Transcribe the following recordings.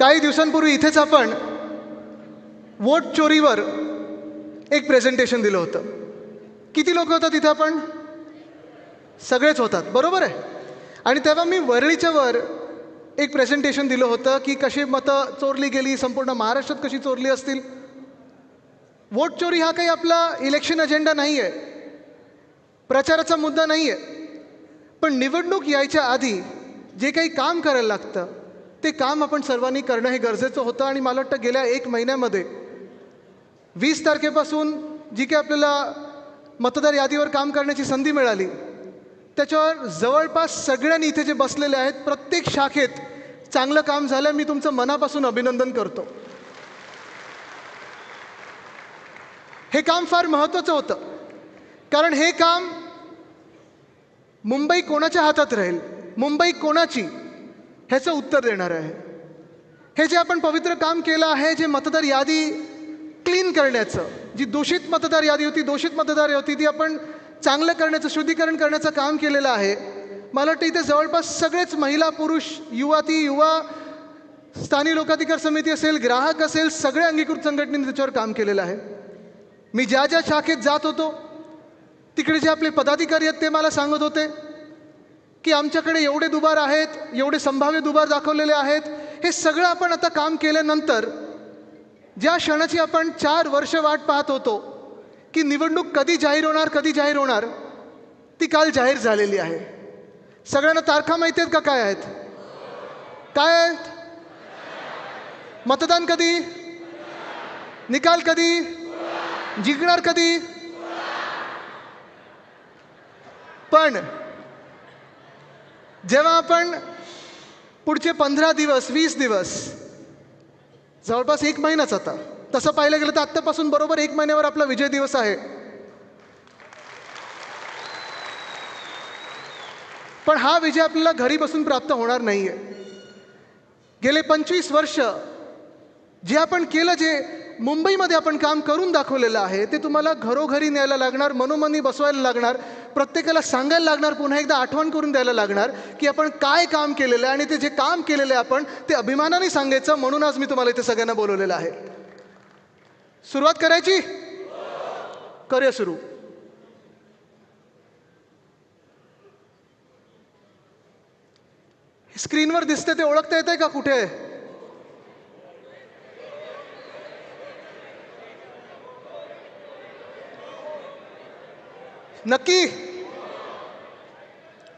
काही दिवसांपूर्वी इथेच आपण वोट चोरीवर एक प्रेझेंटेशन दिलं होतं. किती लोक होतात इथे? आपण सगळेच होतात, बरोबर आहे. आणि तेव्हा मी वरळीच्या वर एक प्रेझेंटेशन दिलं होतं की कशी मतं चोरली गेली, संपूर्ण महाराष्ट्रात कशी चोरली असतील. वोट चोरी हा काही आपला इलेक्शन अजेंडा नाही आहे, प्रचाराचा मुद्दा नाही आहे. पण निवडणूक यायच्या आधी जे काही काम करायला लागतं ते काम आपण सर्वांनी करणं हे गरजेचं होतं. आणि मला वाटतं गेल्या 1 महिन्यामध्ये 20 तारखेपासून जी काही आपल्याला मतदार यादीवर काम करण्याची संधी मिळाली त्याच्यावर जवळपास सगळ्यांनी इथे जे बसलेले आहेत प्रत्येक शाखेत चांगलं काम झालं. मी तुमचं मनापासून अभिनंदन करतो. हे काम फार महत्त्वाचं होतं, कारण हे काम मुंबई कोणाच्या हातात राहील, मुंबई कोणाची, ह्याचं उत्तर देणार आहे. हे जे आपण पवित्र काम केलं आहे, जे मतदार यादी क्लीन करण्याचं, जी दूषित मतदार यादी होती ती आपण चांगलं करण्याचं, शुद्धीकरण करण्याचं काम केलेलं आहे. मला वाटतं इथे जवळपास सगळेच महिला, पुरुष, युवा, स्थानिक लोकाधिकार समिती असेल, ग्राहक असेल, सगळ्या अंगीकृत संघटनेने त्याच्यावर काम केलेलं आहे. मी ज्या ज्या शाखेत जात होतो तिकडे जे आपले पदाधिकारी आहेत ते मला सांगत होते की आमच्याकडे एवढे दुबार आहेत, एवढे संभाव्य दुबार दाखवलेले आहेत. हे सगळं आपण आता काम केल्यानंतर ज्या क्षणाची आपण 4 वर्ष वाट पाहत होतो की निवडणूक कधी जाहीर होणार, ती काल जाहीर झालेली आहे. सगळ्यांना तारखा माहिती आहेत का? काय आहेत? काय आहेत? मतदान कधी? निकाल कधी? जिंकणार कधी? पण जेव्हा आपण पुढचे 15 दिवस, 20 दिवस, जवळपास 1 महिनाच, आता तसं पाहिलं गेलं तर आत्तापासून बरोबर 1 महिन्यावर आपला विजय दिवस आहे. पण हा विजय आपल्याला घरी बसून प्राप्त होणार नाहीये. गेले 25 वर्ष जे आपण केलं, जे मुंबईमध्ये आपण काम करून दाखवलेलं आहे, ते तुम्हाला घरोघरी न्यायला लागणार, मनोमनी बसवायला लागणार, प्रत्येकाला सांगायला लागणार, पुन्हा एकदा आठवण करून द्यायला लागणार की आपण काय काम केलेलं आहे. आणि ते जे काम केलेलं आहे आपण ते अभिमानाने सांगायचं. म्हणून आज मी तुम्हाला इथे सगळ्यांना बोलवलेलं आहे. सुरुवात करायची? करूया सुरू. स्क्रीनवर दिसते ते ओळखता येतंय का? कुठे? नक्की?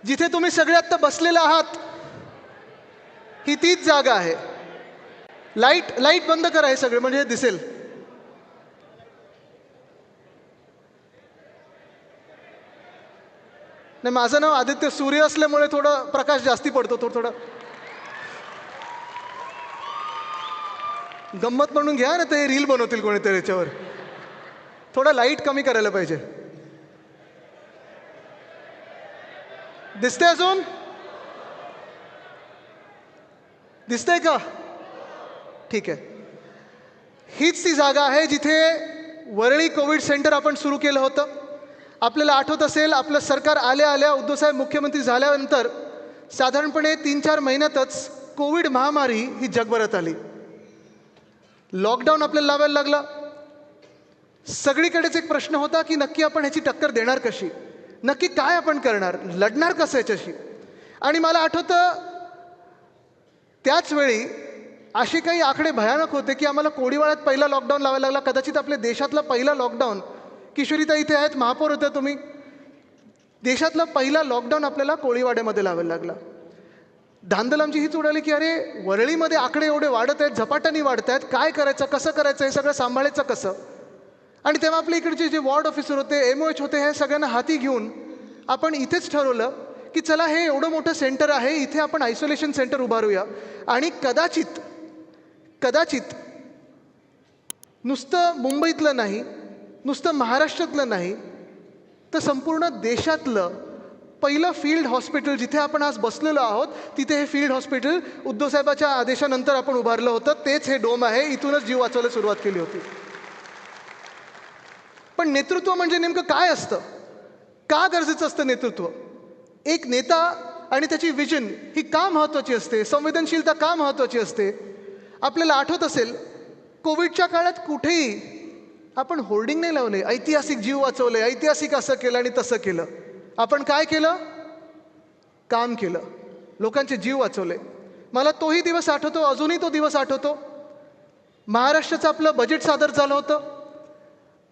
जिथे तुम्ही सगळे आत्ता बसलेले आहात ही तीच जागा आहे. लाईट बंद करा हे सगळे, म्हणजे हे दिसेल. नाही, माझं नाव आदित्य सूर्य असल्यामुळे थोडं प्रकाश जास्ती पडतो. थोडं गंमत म्हणून घ्या ना, ते रील बनवतील कोणीतरी याच्यावर. थोडं लाईट कमी करायला पाहिजे. दिसतंय? अजून दिसतंय का? ठीक आहे. हीच ती जागा आहे जिथे वरळी कोविड सेंटर आपण सुरू केलं होतं. आपल्याला आठवत असेल, आपलं सरकार आल्या उद्धवसाहेब मुख्यमंत्री झाल्यानंतर साधारणपणे 3-4 महिन्यातच कोविड महामारी ही जगभरात आली. लॉकडाऊन आपल्याला लावायला लागला. सगळीकडेच एक प्रश्न होता की नक्की आपण ह्याची टक्कर देणार कशी, नक्की काय आपण करणार, लढणार कसं याच्याशी. आणि मला आठवतं त्याच वेळी असे काही आकडे भयानक होते की आम्हाला कोळीवाड्यात पहिला लॉकडाऊन लावायला लागला. कदाचित आपल्या देशातला पहिला लॉकडाऊन, किशोरीताई इथे आहेत, महापौर होत्या तुम्ही, देशातला पहिला लॉकडाऊन आपल्याला कोळीवाड्यामध्ये लावायला लागला. धांदल आमची हीच उडाली की अरे वरळीमध्ये आकडे एवढे वाढत आहेत, झपाट्याने वाढत आहेत, काय करायचं, कसं करायचं, हे सगळं सांभाळायचं कसं. आणि तेव्हा आपल्या इकडचे जे वॉर्ड ऑफिसर होते, MOH होते, हे सगळ्यांना हाती घेऊन आपण इथेच ठरवलं की चला हे एवढं मोठं सेंटर आहे, इथे आपण आयसोलेशन सेंटर उभारूया. आणि कदाचित नुसतं मुंबईतलं नाही, नुसतं महाराष्ट्रातलं नाही, तर संपूर्ण देशातलं पहिलं फील्ड हॉस्पिटल जिथे आपण आज बसलेलो आहोत, तिथे हे फील्ड हॉस्पिटल उद्धवसाहेबाच्या आदेशानंतर आपण उभारलं होतं. तेच हे डोम आहे. इथूनच जीव वाचवायला सुरुवात केली होती. पण नेतृत्व म्हणजे नेमकं काय असतं, का गरजेचं असतं नेतृत्व? एक नेता आणि त्याची विजन ही का महत्त्वाची असते, संवेदनशीलता का महत्त्वाची असते, आपल्याला आठवत असेल कोविडच्या काळात कुठेही आपण होर्डिंग नाही लावले, ऐतिहासिक जीव वाचवले, ऐतिहासिक असं केलं आणि तसं केलं. आपण काय केलं? काम केलं, लोकांचे जीव वाचवले. मला तोही दिवस आठवतो, अजूनही तो दिवस आठवतो. महाराष्ट्राचं आपलं बजेट सादर झालं होतं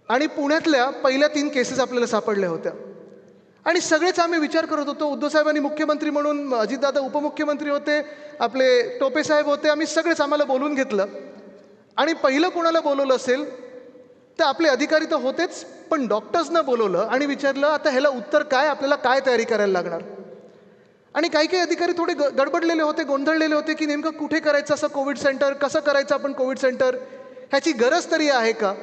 आणि पुण्यातल्या पहिल्या 3 केसेस आपल्याला सापडल्या होत्या आणि सगळेच आम्ही विचार करत होतो. उद्धव साहेबांनी मुख्यमंत्री म्हणून, अजितदादा उपमुख्यमंत्री होते, आपले टोपे साहेब होते, आम्ही सगळेच आम्हाला बोलून घेतलं आणि पहिलं कोणाला बोलवलं असेल तर आपले अधिकारी तर होतेच, पण डॉक्टर्सना बोलवलं आणि विचारलं आता ह्याला उत्तर काय, आपल्याला काय तयारी करायला लागणार. आणि काही काही अधिकारी थोडे गडबडलेले होते, गोंधळलेले होते की नेमकं कुठे करायचं असं कोविड सेंटर, कसं करायचं आपण कोविड सेंटर, ह्याची गरज तरी आहे का.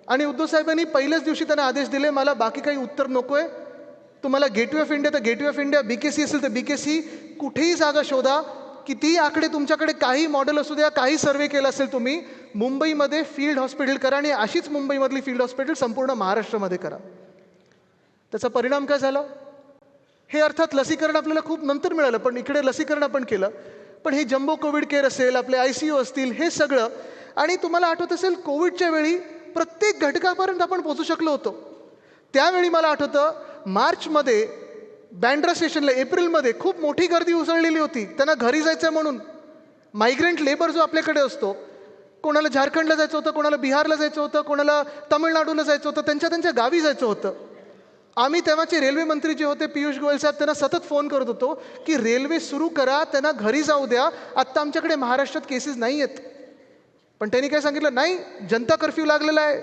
आणि उद्धव साहेबांनी पहिल्याच दिवशी त्यांना आदेश दिले, मला बाकी काही उत्तर नको आहे, तुम्हाला गेटवे ऑफ इंडिया तर गेटवे ऑफ इंडिया, BKC असेल तर BKC, कुठेही जागा शोधा, कितीही आकडे तुमच्याकडे, काही मॉडेल असू द्या, काही सर्वे केला असेल तुम्ही, मुंबईमध्ये फील्ड हॉस्पिटल करा आणि अशीच मुंबईमधली फील्ड हॉस्पिटल संपूर्ण महाराष्ट्रामध्ये करा. त्याचा परिणाम काय झाला? हे अर्थात लसीकरण आपल्याला खूप नंतर मिळालं, पण इकडे लसीकरण आपण केलं. पण हे जम्बो कोविड केअर असेल, आपले ICU असतील, हे सगळं. आणि तुम्हाला आठवत असेल कोविडच्या वेळी प्रत्येक घटकापर्यंत आपण पोहोचू शकलो होतो. त्यावेळी मला आठवतं मार्चमध्ये बँड्रा स्टेशनला, एप्रिलमध्ये खूप मोठी गर्दी उसळलेली होती, त्यांना घरी जायचं म्हणून. मायग्रंट लेबर जो आपल्याकडे असतो, कोणाला झारखंडला जायचं होतं, कोणाला बिहारला जायचं होतं, कोणाला तामिळनाडूला जायचं होतं, त्यांच्या गावी जायचं होतं. आम्ही तेव्हाचे रेल्वे मंत्री जे होते पियुष गोयल साहेब, त्यांना सतत फोन करत होतो की रेल्वे सुरू करा, त्यांना घरी जाऊ द्या, आत्ता आमच्याकडे महाराष्ट्रात केसेस नाही आहेत. पण त्यांनी काय सांगितलं, नाही, जनता कर्फ्यू लागलेला आहे,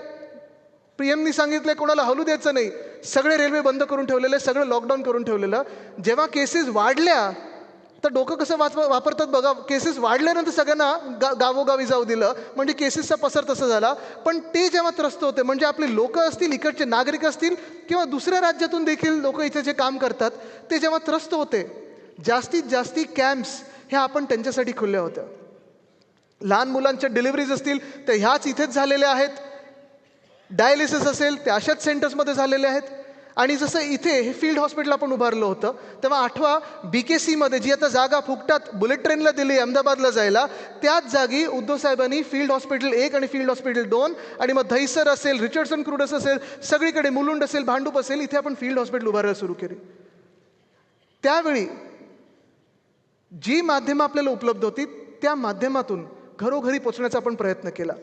PM नी सांगितलं कोणाला हलू द्यायचं नाही, सगळे रेल्वे बंद करून ठेवलेले, सगळं लॉकडाऊन करून ठेवलेलं. जेव्हा केसेस वाढल्या तर डोकं कसं वापरतात बघा, केसेस वाढल्यानंतर सगळ्यांना गावोगावी जाऊ दिलं, म्हणजे केसेसचा पसर तसा झाला. पण ते जेव्हा त्रस्त होते, म्हणजे आपले लोक असतील, इकडचे नागरिक असतील किंवा दुसऱ्या राज्यातून देखील लोक इथे जे काम करतात, ते जेव्हा त्रस्त होते, जास्तीत जास्ती कॅम्प्स ह्या आपण त्यांच्यासाठी खुल्या होत्या. लहान मुलांच्या डिलिव्हरीज असतील तर ह्याच इथेच झालेल्या आहेत, डायलिसिस असेल ते अशाच सेंटर्समध्ये झालेले आहेत. आणि जसं इथे हे फील्ड हॉस्पिटल आपण उभारलं होतं, तेव्हा आठवा BKCमध्ये जी आता जागा फुकटात बुलेट ट्रेनला दिली अहमदाबादला जायला, त्याच जागी उद्धव साहेबांनी फील्ड हॉस्पिटल 1 आणि फील्ड हॉस्पिटल 2 आणि मग दहिसर असेल, रिचर्डसन क्रुडस असेल, सगळीकडे मुलुंड असेल, भांडूप असेल, इथे आपण फील्ड हॉस्पिटल उभारायला सुरू केली. त्यावेळी जी माध्यमं आपल्याला उपलब्ध होती त्या माध्यमातून घरोघरी पोचण्याचा आपण प्रयत्न केला.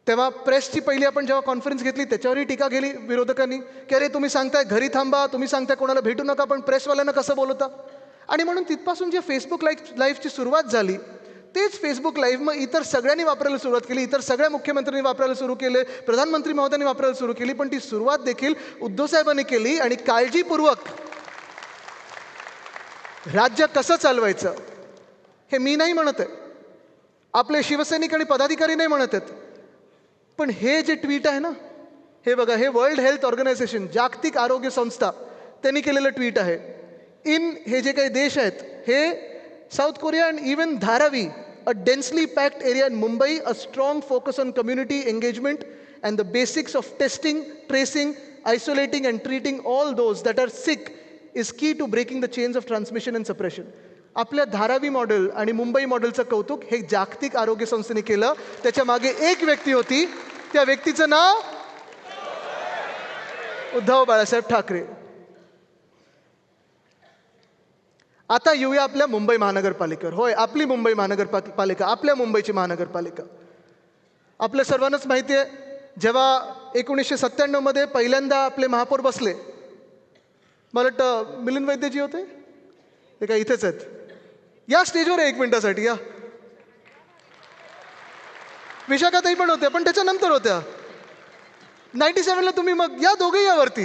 तेव्हा प्रेसची पहिली आपण जेव्हा कॉन्फरन्स घेतली त्याच्यावरही टीका केली विरोधकांनी की अरे तुम्ही सांगताय घरी थांबा, तुम्ही सांगताय कोणाला भेटू नका, पण प्रेसवाल्यांना कसं बोलवता. आणि म्हणून तिथपासून जे फेसबुक लाईव्हची सुरुवात झाली, तेच फेसबुक लाईव्ह मग इतर सगळ्यांनी वापरायला सुरुवात केली, इतर सगळ्या मुख्यमंत्र्यांनी वापरायला सुरू केले, प्रधानमंत्री महोदयांनी वापरायला सुरू केली. पण ती सुरुवात देखील उद्धव साहेबांनी केली आणि काळजीपूर्वक. राज्य कसं चालवायचं हे मी नाही म्हणत आहे, आपले शिवसैनिक आणि पदाधिकारी नाही म्हणत आहेत, पण हे जे ट्विट आहे ना, हे बघा, हे वर्ल्ड हेल्थ ऑर्गनायझेशन, जागतिक आरोग्य संस्था, त्यांनी केलेलं ट्विट आहे. हे जे काही देश आहेत, हे South Korea and even Dharavi, a densely packed area in Mumbai, a strong focus on community engagement and the basics of testing, tracing, isolating and treating all those that are sick is key to breaking the chains of transmission and suppression. आपल्या Dharavi model आणि मुंबई मॉडेलचं कौतुक हे जागतिक आरोग्य संस्थेने केलं. त्याच्या मागे एक व्यक्ती होती, त्या व्यक्तीचं नाव उद्धव बाळासाहेब ठाकरे. आता येऊया आपल्या मुंबई महानगरपालिकेवर. होय, आपली मुंबई महानगरपालिका, आपल्या मुंबईची महानगरपालिका. आपल्या सर्वांनाच माहिती आहे, जेव्हा 1997 मध्ये पहिल्यांदा आपले महापौर बसले, मला वाटतं मिलिंद वैद्यजी होते, ते काय इथेच आहेत, या स्टेजवर 1 मिनिटासाठी या. विशाखाताई पण होत्या, पण त्याच्यानंतर होत्या. 97ला तुम्ही मग या, दोघे यावरती.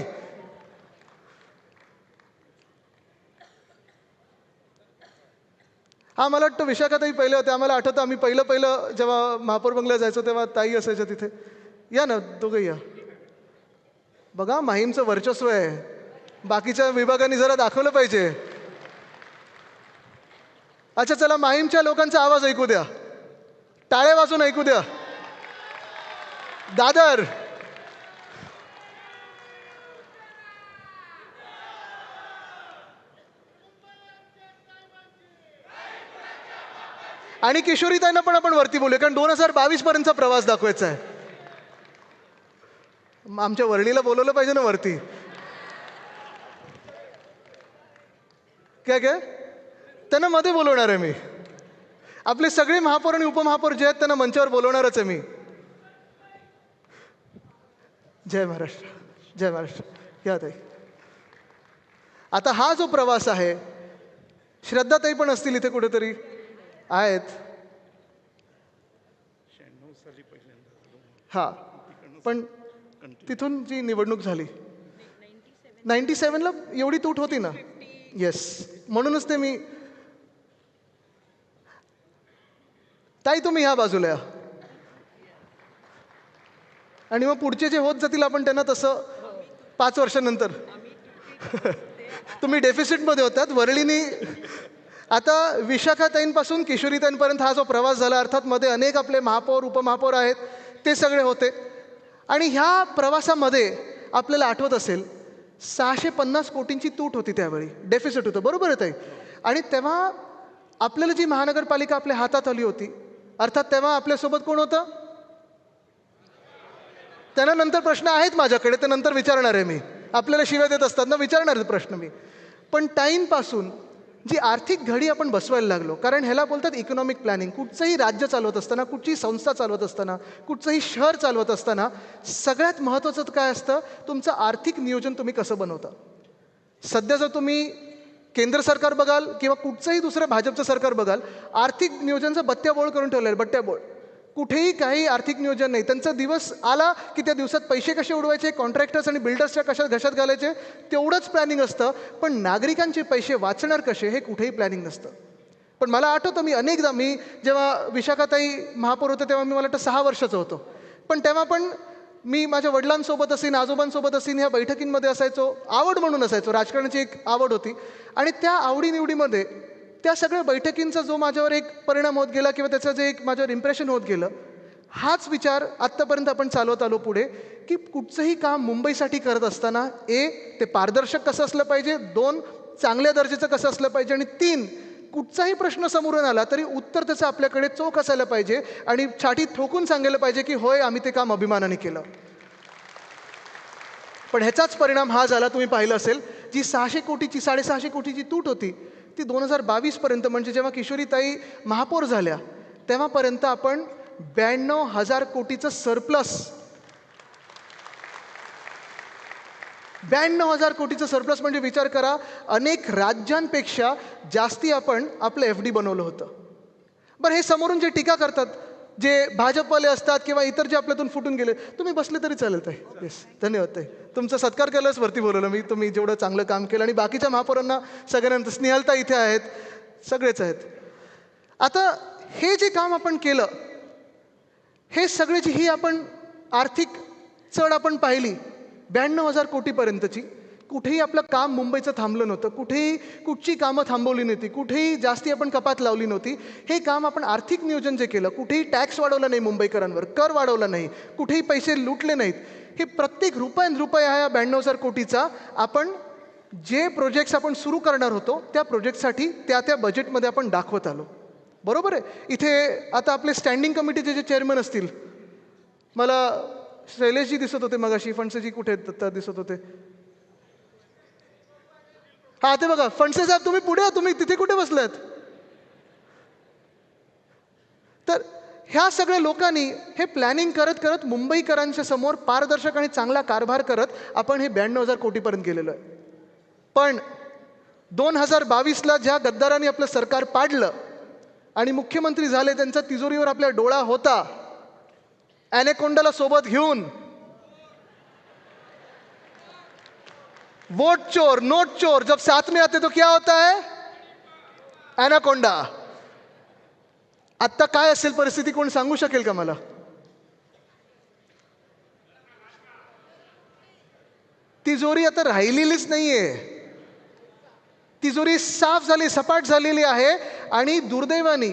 हा, मला वाटतं विशाखाताई पहिले होते. आम्हाला आठवतं आम्ही पहिलं जेव्हा महापौर बंगला जायचो तेव्हा ताई असायच्या तिथे. या ना, दोघे या. बघा, माहीमचं वर्चस्व आहे, बाकीच्या विभागांनी जरा दाखवलं पाहिजे. अच्छा, चला, माहीमच्या लोकांचा आवाज ऐकू द्या, टाळ्या वाजून ऐकू द्या. दादर, आणि किशोरीताईंना पण आपण वरती बोलूया, कारण 2022 पर्यंतचा प्रवास दाखवायचा आहे. आमच्या वर्णीला बोलवलं पाहिजे ना वरती. काय काय त्यांना मध्ये बोलवणार आहे मी. आपले सगळे महापौर आणि उपमहापौर जे आहेत त्यांना मंचावर बोलवणारच आहे मी. जय महाराष्ट्र, जय महाराष्ट्र. या ताई. आता हा जो प्रवास आहे, श्रद्धाताई पण असतील इथे कुठेतरी आहेत. हा, पण तिथून जी निवडणूक झाली 97ला एवढी तूट होती ना. येस, म्हणूनच ते मी. ताई तुम्ही ह्या बाजूला या, आणि मग पुढचे जे होत जातील आपण त्यांना तसं 5 वर्षानंतर. तुम्ही डेफिसिटमध्ये होतात. वरळीनी आता विशाखाताईंपासून किशोरीताईंपर्यंत हा जो प्रवास झाला, अर्थात मध्ये अनेक आपले महापौर उपमहापौर आहेत, ते सगळे होते. आणि ह्या प्रवासामध्ये आपल्याला आठवत असेल 650 कोटींची तूट होती त्यावेळी, डेफिसिट होतं. बरोबर आहे ताई. आणि तेव्हा आपल्याला जी महानगरपालिका आपल्या हातात आली होती, अर्थात तेव्हा आपल्यासोबत कोण होतं? त्यांना नंतर प्रश्न आहेत माझ्याकडे, ते नंतर विचारणार आहे मी. आपल्याला शिव्या देत असतात ना, विचारणार प्रश्न मी. पण टाईमपासून जी आर्थिक घडी आपण बसवायला लागलो, कारण ह्याला बोलतात इकॉनॉमिक प्लॅनिंग. कुठचंही राज्य चालवत असताना, कुठचीही संस्था चालवत असताना, कुठचंही शहर चालवत असताना सगळ्यात महत्त्वाचं काय असतं? तुमचं आर्थिक नियोजन तुम्ही कसं बनवता. सध्या जर तुम्ही केंद्र सरकार बघाल किंवा कुठचंही दुसरं भाजपचं सरकार बघाल, आर्थिक नियोजनचं बत्त्याबोळ करून ठेवलं आहे. बत्त्याबोळ. कुठेही काही आर्थिक नियोजन नाही. त्यांचा दिवस आला की त्या दिवसात पैसे कसे उडवायचे, कॉन्ट्रॅक्टर्स आणि बिल्डर्सच्या कशा घशात घालायचे, तेवढंच प्लॅनिंग असतं. पण नागरिकांचे पैसे वाचणार कसे हे कुठेही प्लॅनिंग नसतं. पण मला आठवतं, मी अनेकदा, मी जेव्हा विशाखाताई महापौर होते तेव्हा मी मला वाटतं 6 वर्षाचं होतो. पण तेव्हा पण मी माझ्या वडिलांसोबत असेल, आजोबांसोबत असेल, ह्या बैठकींमध्ये असायचो. आवड म्हणून असायचो, राजकारणाची एक आवड होती. आणि त्या आवडीनिवडीमध्ये त्या सगळ्या बैठकींचा जो माझ्यावर एक परिणाम होत गेला किंवा त्याचं जे एक माझ्यावर इम्प्रेशन होत गेलं, हाच विचार आत्तापर्यंत आपण चालवत आलो पुढे, की कुठचंही काम मुंबईसाठी करत असताना ते पारदर्शक कसं असलं पाहिजे, 2 चांगल्या दर्जाचं कसं असलं पाहिजे, आणि 3 कुठचाही प्रश्न समोरून आला तरी उत्तर त्याचं आपल्याकडे चोख असायला पाहिजे आणि छाती ठोकून सांगायला पाहिजे की होय, आम्ही ते काम अभिमानाने केलं. पण ह्याचाच परिणाम हा झाला. तुम्ही पाहिलं असेल, जी 600 कोटीची 650 कोटीची तूट होती ती 2022 पर्यंत, म्हणजे जेव्हा किशोरीताई महापौर झाल्या तेव्हापर्यंत आपण 92,000 कोटीचं सरप्लस, 92,000 कोटीचं सरप्लस म्हणजे विचार करा, अनेक राज्यांपेक्षा जास्ती आपण आपलं FD बनवलं होतं. बरं, हे समोरून जे टीका करतात, जे भाजपवाले असतात किंवा इतर जे आपल्यातून फुटून गेले, तुम्ही बसले तरी चालेल ताई. येस, धन्यवाद ताई. तुमचा सत्कार केलाच वरती बोलवलं मी, तुम्ही जेवढं चांगलं काम केलं. आणि बाकीच्या महापौरांना सगळ्यांना, स्नेहलता इथे आहेत, सगळेच आहेत. आता हे जे काम आपण केलं, हे सगळ्याची ही आपण आर्थिक चढ आपण पाहिली 92,000 कोटीपर्यंतची. कुठेही आपलं काम मुंबईचं थांबलं नव्हतं, कुठेही कुठची कामं थांबवली नव्हती, कुठेही जास्ती आपण कपात लावली नव्हती. हे काम आपण आर्थिक नियोजन जे केलं, कुठेही टॅक्स वाढवला नाही मुंबईकरांवर, कर वाढवला नाही, कुठेही पैसे लुटले नाहीत. हे प्रत्येक रुपया ह्या 92,000 कोटीचा आपण जे प्रोजेक्ट्स आपण सुरू करणार होतो त्या प्रोजेक्टसाठी त्या बजेटमध्ये आपण दाखवत आलो. बरोबर आहे. इथे आता आपले स्टँडिंग कमिटीचे जे चेअरमन असतील, मला शैलेशजी दिसत होते मगाशी, फणसेजी कुठे दिसत होते, हा ते बघा, फणसे साहेब तुम्ही पुढे, तुम्ही तिथे कुठे बसलात. तर ह्या सगळ्या लोकांनी हे प्लॅनिंग करत करत मुंबईकरांच्या समोर पारदर्शक आणि चांगला कारभार करत आपण हे 92,000 कोटीपर्यंत गेलेलो आहे. पण 2022ला ज्या गद्दारांनी आपलं सरकार पाडलं आणि मुख्यमंत्री झाले, त्यांचा तिजोरीवर आपल्या डोळा होता, ॲनेकोंडाला सोबत घेऊन, वोट चोर नोट चोर जब साथ में आते तो क्या होता है, ॲनाकोंडा. आत्ता काय असेल परिस्थिती, कोण सांगू शकेल का मला? तिजोरी आता राहिलेलीच नाहीये. तिजोरी साफ झाली, सपाट झालेली आहे. आणि दुर्दैवाने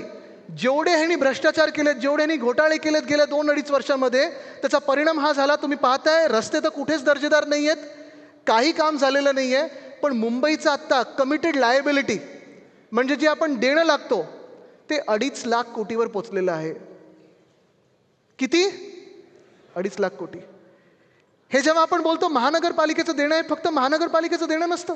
जेवढे ह्यांनी भ्रष्टाचार केलेत, जेवढे ह्यांनी घोटाळे केलेत गेल्या 2-2.5 वर्षामध्ये, त्याचा परिणाम हा झाला. तुम्ही पाहताय, रस्ते तर कुठेच दर्जेदार नाही आहेत, काही काम झालेलं नाही आहे. पण मुंबईचं आत्ता कमिटेड लायबिलिटी, म्हणजे जे आपण देणं लागतो ते 2.5 लाख कोटीवर पोचलेलं आहे. किती? 2.5 लाख कोटी. हे जेव्हा आपण बोलतो महानगरपालिकेचं देणं आहे, फक्त महानगरपालिकेचं देणं नसतं.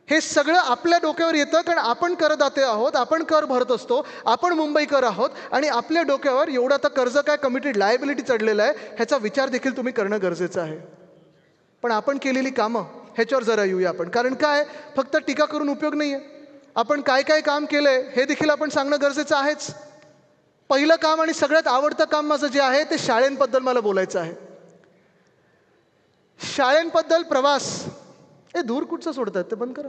हे सगळं आपल्या डोक्यावर येतं, कारण आपण करदाते आहोत, आपण कर भरत असतो, आपण मुंबईकर आहोत आणि आपल्या डोक्यावर एवढं आता कर्ज काय कमिटेड लायबिलिटी चढलेलं आहे, ह्याचा विचार देखील तुम्ही करणं गरजेचं आहे. पण आपण केलेली कामं ह्याच्यावर जरा येऊया आपण. कारण काय, फक्त टीका करून उपयोग नाही आहे. आपण काय काय काम केलं आहे हे देखील आपण सांगणं गरजेचं आहेच. पहिलं काम आणि सगळ्यात आवडतं काम माझं जे आहे ते शाळेंबद्दल मला बोलायचं आहे. शाळेंबद्दल प्रवास. हे दूर कुठचं सोडतात ते बंद करा.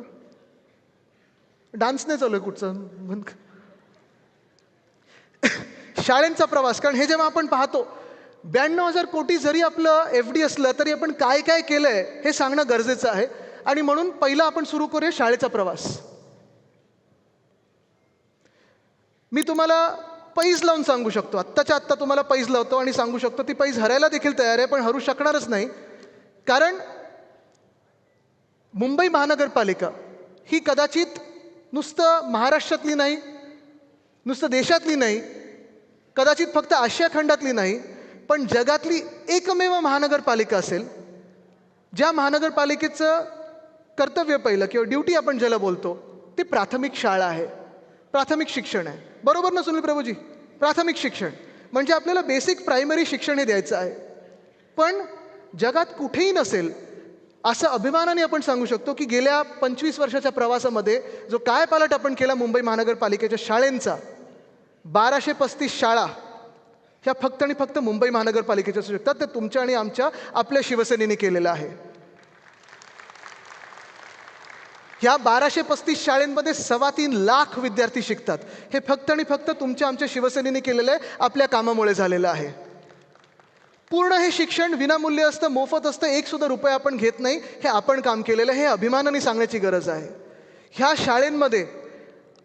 डान्स नाही चालू आहे कुठचं, बंद करा. शाळेंचा प्रवास. कारण हे जेव्हा आपण पाहतो 92,000 कोटी जरी आपलं FD असलं तरी आपण काय काय केलंय हे सांगणं गरजेचं आहे. आणि म्हणून पहिला आपण सुरू करूया शाळेचा प्रवास. मी तुम्हाला पैज लावून सांगू शकतो, आत्ताच्या आत्ता तुम्हाला पैज लावतो आणि सांगू शकतो, ती पैज हरायला देखील तयार आहे, पण हरू शकणारच नाही. कारण मुंबई महानगरपालिका ही कदाचित नुसतं महाराष्ट्रातली नाही, नुसतं देशातली नाही, कदाचित फक्त आशिया खंडातली नाही, पण जगातली एकमेव महानगरपालिका असेल ज्या महानगरपालिकेचं कर्तव्य पहिलं किंवा ड्युटी आपण ज्याला बोलतो ते प्राथमिक शाळा आहे, प्राथमिक शिक्षण आहे. बरोबर ना सुनील प्रभूजी? प्राथमिक शिक्षण म्हणजे आपल्याला बेसिक प्रायमरी शिक्षण हे द्यायचं आहे. पण जगात कुठेही नसेल असं अभिमानाने आपण सांगू शकतो की गेल्या 25 वर्षाच्या प्रवासामध्ये जो कायापालट आपण केला मुंबई महानगरपालिकेच्या शाळेंचा, 1235 शाळा ह्या फक्त आणि फक्त मुंबई महानगरपालिकेच्या असू शकतात. ते तुमच्या आणि आमच्या आपल्या शिवसेनेने केलेलं आहे. ह्या 1235 शाळेंमध्ये 3.25 लाख विद्यार्थी शिकतात. हे फक्त आणि फक्त तुमच्या आमच्या शिवसेनेने केलेलं आहे, आपल्या कामामुळे झालेलं आहे. पूर्ण हे शिक्षण विनामूल्य असतं, मोफत असतं, एक सुद्धा रुपया आपण घेत नाही. हे आपण काम केलेलं आहे, हे अभिमानाने सांगण्याची गरज आहे. ह्या शाळेंमध्ये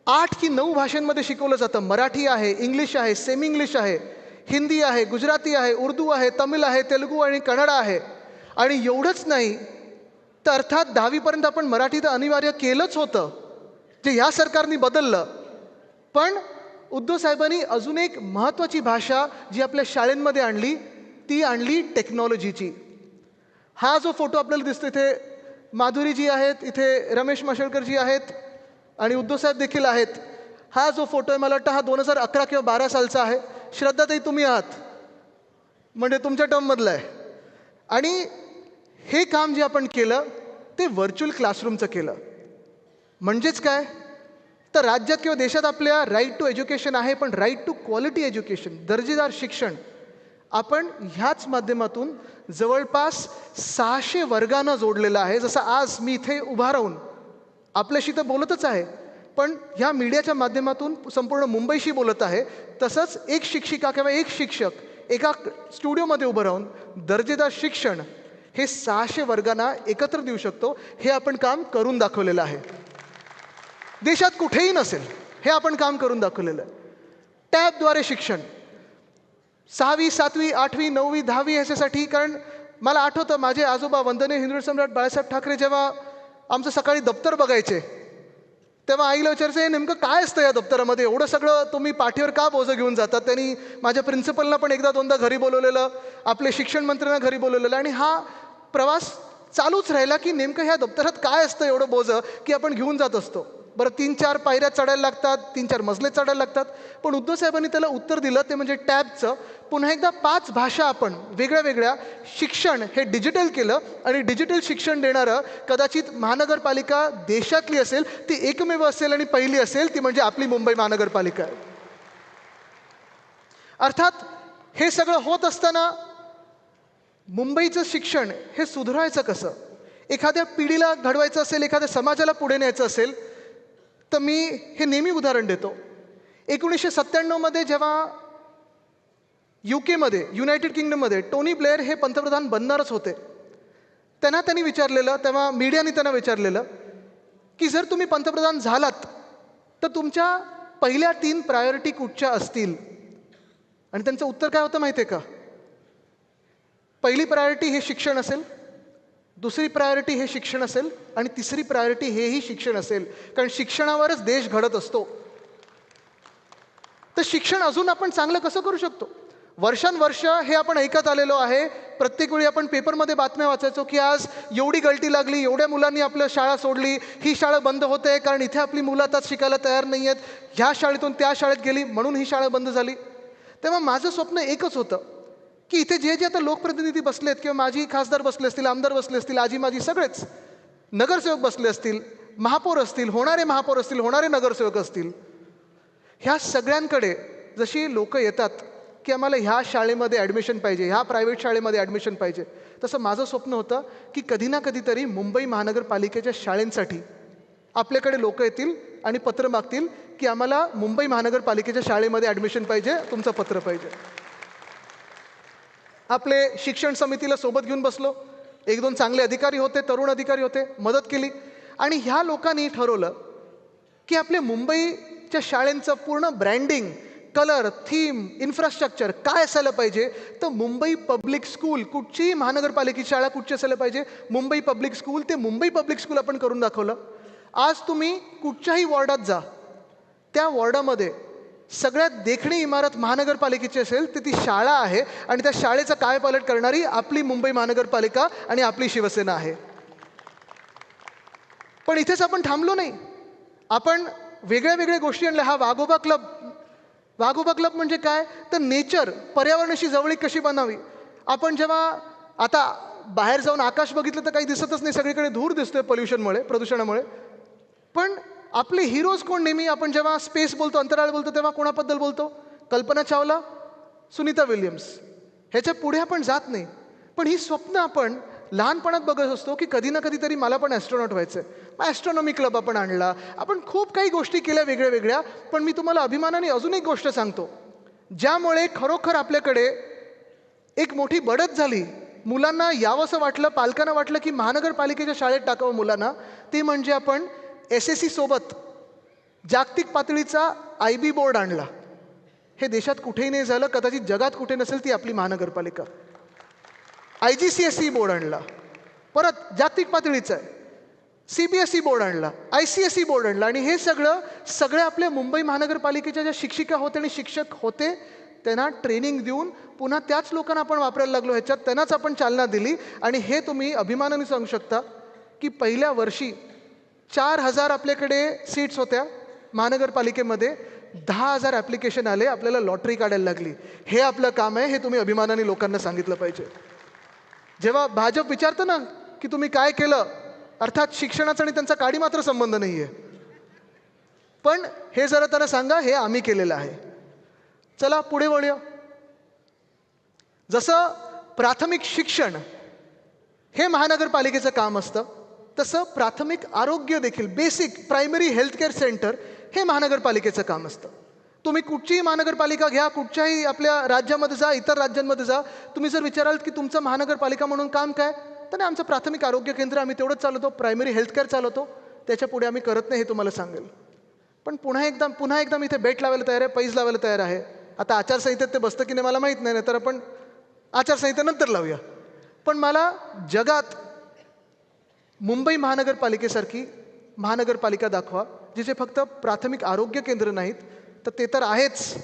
8 की 9 भाषांमध्ये शिकवलं जातं. मराठी आहे, इंग्लिश आहे, सेमी इंग्लिश आहे, हिंदी आहे, गुजराती आहे, उर्दू आहे, तमिळ आहे, तेलुगू आणि कन्नड आहे. आणि एवढंच नाही तर अर्थात 10वीपर्यंत आपण मराठी तर अनिवार्य केलंच होतं, जे ह्या सरकारने बदललं. पण उद्धव साहेबांनी अजून एक महत्त्वाची भाषा जी आपल्या शाळेंमध्ये आणली ती आणली टेक्नॉलॉजीची. हा जो फोटो आपल्याला दिसतो इथे माधुरीजी आहेत, इथे रमेश माशेलकरजी आहेत आणि उद्धव साहेब देखील आहेत. हा जो फोटो आहे मला वाटतं हा 2011 किंवा 12 सालचा आहे. श्रद्धाताई तुम्ही आहात, म्हणजे तुमच्या टर्ममधलं आहे. आणि हे काम जे आपण केलं ते व्हर्च्युअल क्लासरूमचं केलं. म्हणजेच काय तर राज्यात किंवा देशात आपल्या राईट टू एज्युकेशन आहे, पण राईट टू क्वालिटी एज्युकेशन, दर्जेदार शिक्षण आपण ह्याच माध्यमातून जवळपास 600 वर्गांना जोडलेलं आहे. जसं आज मी इथे उभा राहून आपल्याशी तर बोलतच आहे, पण ह्या मीडियाच्या माध्यमातून संपूर्ण मुंबईशी बोलत आहे, तसंच एक शिक्षिका किंवा एक शिक्षक एका स्टुडिओमध्ये उभं राहून दर्जेदार शिक्षण हे 600 वर्गांना एकत्र देऊ शकतो. हे आपण काम करून दाखवलेलं आहे. देशात कुठेही नसेल हे आपण काम करून दाखवलेलं आहे. टॅबद्वारे शिक्षण 6वी 7वी 8वी 9वी 10वी ह्याच्यासाठी. कारण मला आठवतं माझे आजोबा वंदनीय हिंदवी सम्राट बाळासाहेब ठाकरे जेव्हा आमचं सकाळी दप्तर बघायचे तेव्हा आईला विचारायचं हे नेमकं काय असतं या दप्तरामध्ये, एवढं सगळं तुम्ही पाठीवर का बोजं घेऊन जातात. त्यांनी माझ्या प्रिन्सिपलला पण एकदा दोनदा घरी बोलवलेलं, आपले शिक्षण मंत्र्यांना घरी बोलवलेलं आणि हा प्रवास चालूच राहिला की नेमकं ह्या दप्तरात काय असतं एवढं बोजं की आपण घेऊन जात असतो. बरं 3-4 पायऱ्या चढायला लागतात, 3-4 मजले चढायला लागतात. पण उद्धव साहेबांनी त्याला उत्तर दिलं ते म्हणजे टॅबचं. पुन्हा एकदा 5 भाषा आपण वेगळ्या वेगळ्या शिक्षण हे डिजिटल केलं आणि डिजिटल शिक्षण देणारं कदाचित महानगरपालिका देशातली असेल ती एकमेव असेल आणि पहिली असेल ती म्हणजे आपली मुंबई महानगरपालिका आहे. अर्थात हे सगळं होत असताना मुंबईचं शिक्षण हे सुधारायचं कसं, एखाद्या पिढीला घडवायचं असेल, एखाद्या समाजाला पुढे न्यायचं असेल तर मी हे नेहमी उदाहरण देतो. 1997 जेव्हा UK युनायटेड किंगडममध्ये टोनी ब्लेअर हे पंतप्रधान बनणारच होते, त्यांनी विचारलेलं, तेव्हा मीडियाने त्यांना विचारलेलं की जर तुम्ही पंतप्रधान झालात तर तुमच्या पहिल्या 3 प्रायोरिटी कुठच्या असतील. आणि त्यांचं उत्तर काय होतं माहिती आहे का? पहिली प्रायोरिटी हे शिक्षण असेल, दुसरी प्रायोरिटी हे शिक्षण असेल आणि तिसरी प्रायोरिटी हेही शिक्षण असेल. कारण शिक्षणावरच देश घडत असतो. तर शिक्षण अजून आपण चांगलं कसं करू शकतो? वर्षानुवर्ष हे आपण ऐकत आलेलो आहे. प्रत्येक वेळी आपण पेपरमध्ये बातम्या वाचायचो की आज एवढी गळती लागली, एवढ्या मुलांनी आपल्या शाळा सोडली, ही शाळा बंद होते कारण इथे आपली मुलं आता शिकायला तयार नाही आहेत, ह्या शाळेतून त्या शाळेत गेली म्हणून ही शाळा बंद झाली. तेव्हा माझं स्वप्न एकच होतं की इथे जे जे आता लोकप्रतिनिधी बसलेत किंवा माझी खासदार बसले असतील, आमदार बसले असतील, आजी माझी सगळेच नगरसेवक बसले असतील, महापौर असतील, होणारे महापौर असतील, होणारे नगरसेवक असतील, ह्या सगळ्यांकडे जशी लोक येतात की आम्हाला ह्या शाळेमध्ये ॲडमिशन पाहिजे, ह्या प्रायव्हेट शाळेमध्ये ॲडमिशन पाहिजे, तसं माझं स्वप्न होतं की कधी ना कधीतरी मुंबई महानगरपालिकेच्या शाळेंसाठी आपल्याकडे लोक येतील आणि पत्र मागतील की आम्हाला मुंबई महानगरपालिकेच्या शाळेमध्ये ॲडमिशन पाहिजे, तुमचं पत्र पाहिजे. आपले शिक्षण समितीला सोबत घेऊन बसलो. एक दोन चांगले अधिकारी होते, तरुण अधिकारी होते, मदत केली आणि ह्या लोकांनी ठरवलं की आपल्या मुंबईच्या शाळेंचं पूर्ण ब्रँडिंग, कलर, थीम, इन्फ्रास्ट्रक्चर काय असायला पाहिजे. तर मुंबई पब्लिक स्कूल, कुठचीही महानगरपालिकेची शाळा कुठची असायला पाहिजे, मुंबई पब्लिक स्कूल, ते मुंबई पब्लिक स्कूल आपण करून दाखवलं. आज तुम्ही कुठच्याही वॉर्डात जा, त्या वॉर्डामध्ये सगळ्यात देखणी इमारत महानगरपालिकेची असेल तर ती शाळा आहे आणि त्या शाळेचा कायापालट करणारी आपली मुंबई महानगरपालिका आणि आपली शिवसेना आहे. पण इथेच आपण थांबलो नाही. आपण वेगळ्या वेगळ्या गोष्टी आणल्या. हा वाघोबा क्लब, वाघोबा क्लब म्हणजे काय तर नेचर, पर्यावरणाशी जवळीक कशी बनावी. आपण जेव्हा आता बाहेर जाऊन आकाश बघितलं तर काही दिसतच नाही, सगळीकडे धूर दिसतोय पोल्युशनमुळे, प्रदूषणामुळे. पण आपले हिरोज कोण? नेहमी आपण जेव्हा स्पेस बोलतो, अंतराळ बोलतो, तेव्हा कोणाबद्दल बोलतो? कल्पना चावला, सुनीता विल्यम्स. ह्याच्या पुढे आपण जात नाही. पण ही स्वप्न आपण लहानपणात बघत असतो की कधी ना कधीतरी मला पण ॲस्ट्रॉनॉट व्हायचं आहे. मग ॲस्ट्रॉनॉमी क्लब आपण आणला, आपण खूप काही गोष्टी केल्या वेगळ्या वेगळ्या. पण मी तुम्हाला अभिमानाने अजून एक गोष्ट सांगतो ज्यामुळे खरोखर आपल्याकडे एक मोठी बढत झाली, मुलांना यावंसं वाटलं, पालकांना वाटलं की महानगरपालिकेच्या शाळेत टाकावं मुलांना. ते म्हणजे आपण SSC सोबत जागतिक पातळीचा IB बोर्ड आणला. हे देशात कुठेही नाही झालं, कदाचित जगात कुठे नसेल ती आपली महानगरपालिका. IGCSE बोर्ड आणला, परत जागतिक पातळीचा आहे. CBSE बोर्ड आणला, ICSE बोर्ड आणला. आणि हे सगळे आपल्या मुंबई महानगरपालिकेच्या ज्या शिक्षिका होते आणि शिक्षक होते त्यांना ट्रेनिंग देऊन पुन्हा त्याच लोकांना आपण वापरायला लागलो ह्याच्यात, त्यांनाच आपण चालना दिली. आणि हे तुम्ही अभिमानाने सांगू शकता की पहिल्या वर्षी 4000 आपल्याकडे सीट्स होत्या महानगरपालिकेमध्ये, 10,000 ॲप्लिकेशन आले, आपल्याला लॉटरी काढायला लागली. हे आपलं काम आहे, हे तुम्ही अभिमानाने लोकांना सांगितलं पाहिजे. जेव्हा भाजप विचारतं ना की तुम्ही काय केलं, अर्थात शिक्षणाचा आणि त्यांचा काडी मात्र संबंध नाही आहे, पण हे जरा त्यांना सांगा हे आम्ही केलेलं आहे. चला पुढे वळूया. जसं प्राथमिक शिक्षण हे महानगरपालिकेचं काम असतं, तसं प्राथमिक आरोग्य देखील, बेसिक प्रायमरी हेल्थकेअर सेंटर हे महानगरपालिकेचं काम असतं. तुम्ही कुठचीही महानगरपालिका घ्या, कुठच्याही आपल्या राज्यामध्ये जा, इतर राज्यांमध्ये जा, तुम्ही जर विचाराल की तुमचं महानगरपालिका म्हणून काम काय, तर नाही, आमचं प्राथमिक आरोग्य केंद्र आम्ही तेवढंच चालवतो, प्रायमरी हेल्थकेअर चालवतो, त्याच्या पुढे आम्ही करत नाही, हे तुम्हाला सांगेल. पण पुन्हा एकदा मी इथे बेट लावायला तयार आहे, पैज लावायला तयार आहे. आता आचारसंहितेत ते बसतं की नाही मला माहीत नाही, तर आपण आचारसंहितेनंतर लावूया. पण मला जगात मुंबई महानगरपालिकेसारखी महानगरपालिका दाखवा जिचे फक्त प्राथमिक आरोग्य केंद्र नाहीत, तर ते तर आहेच,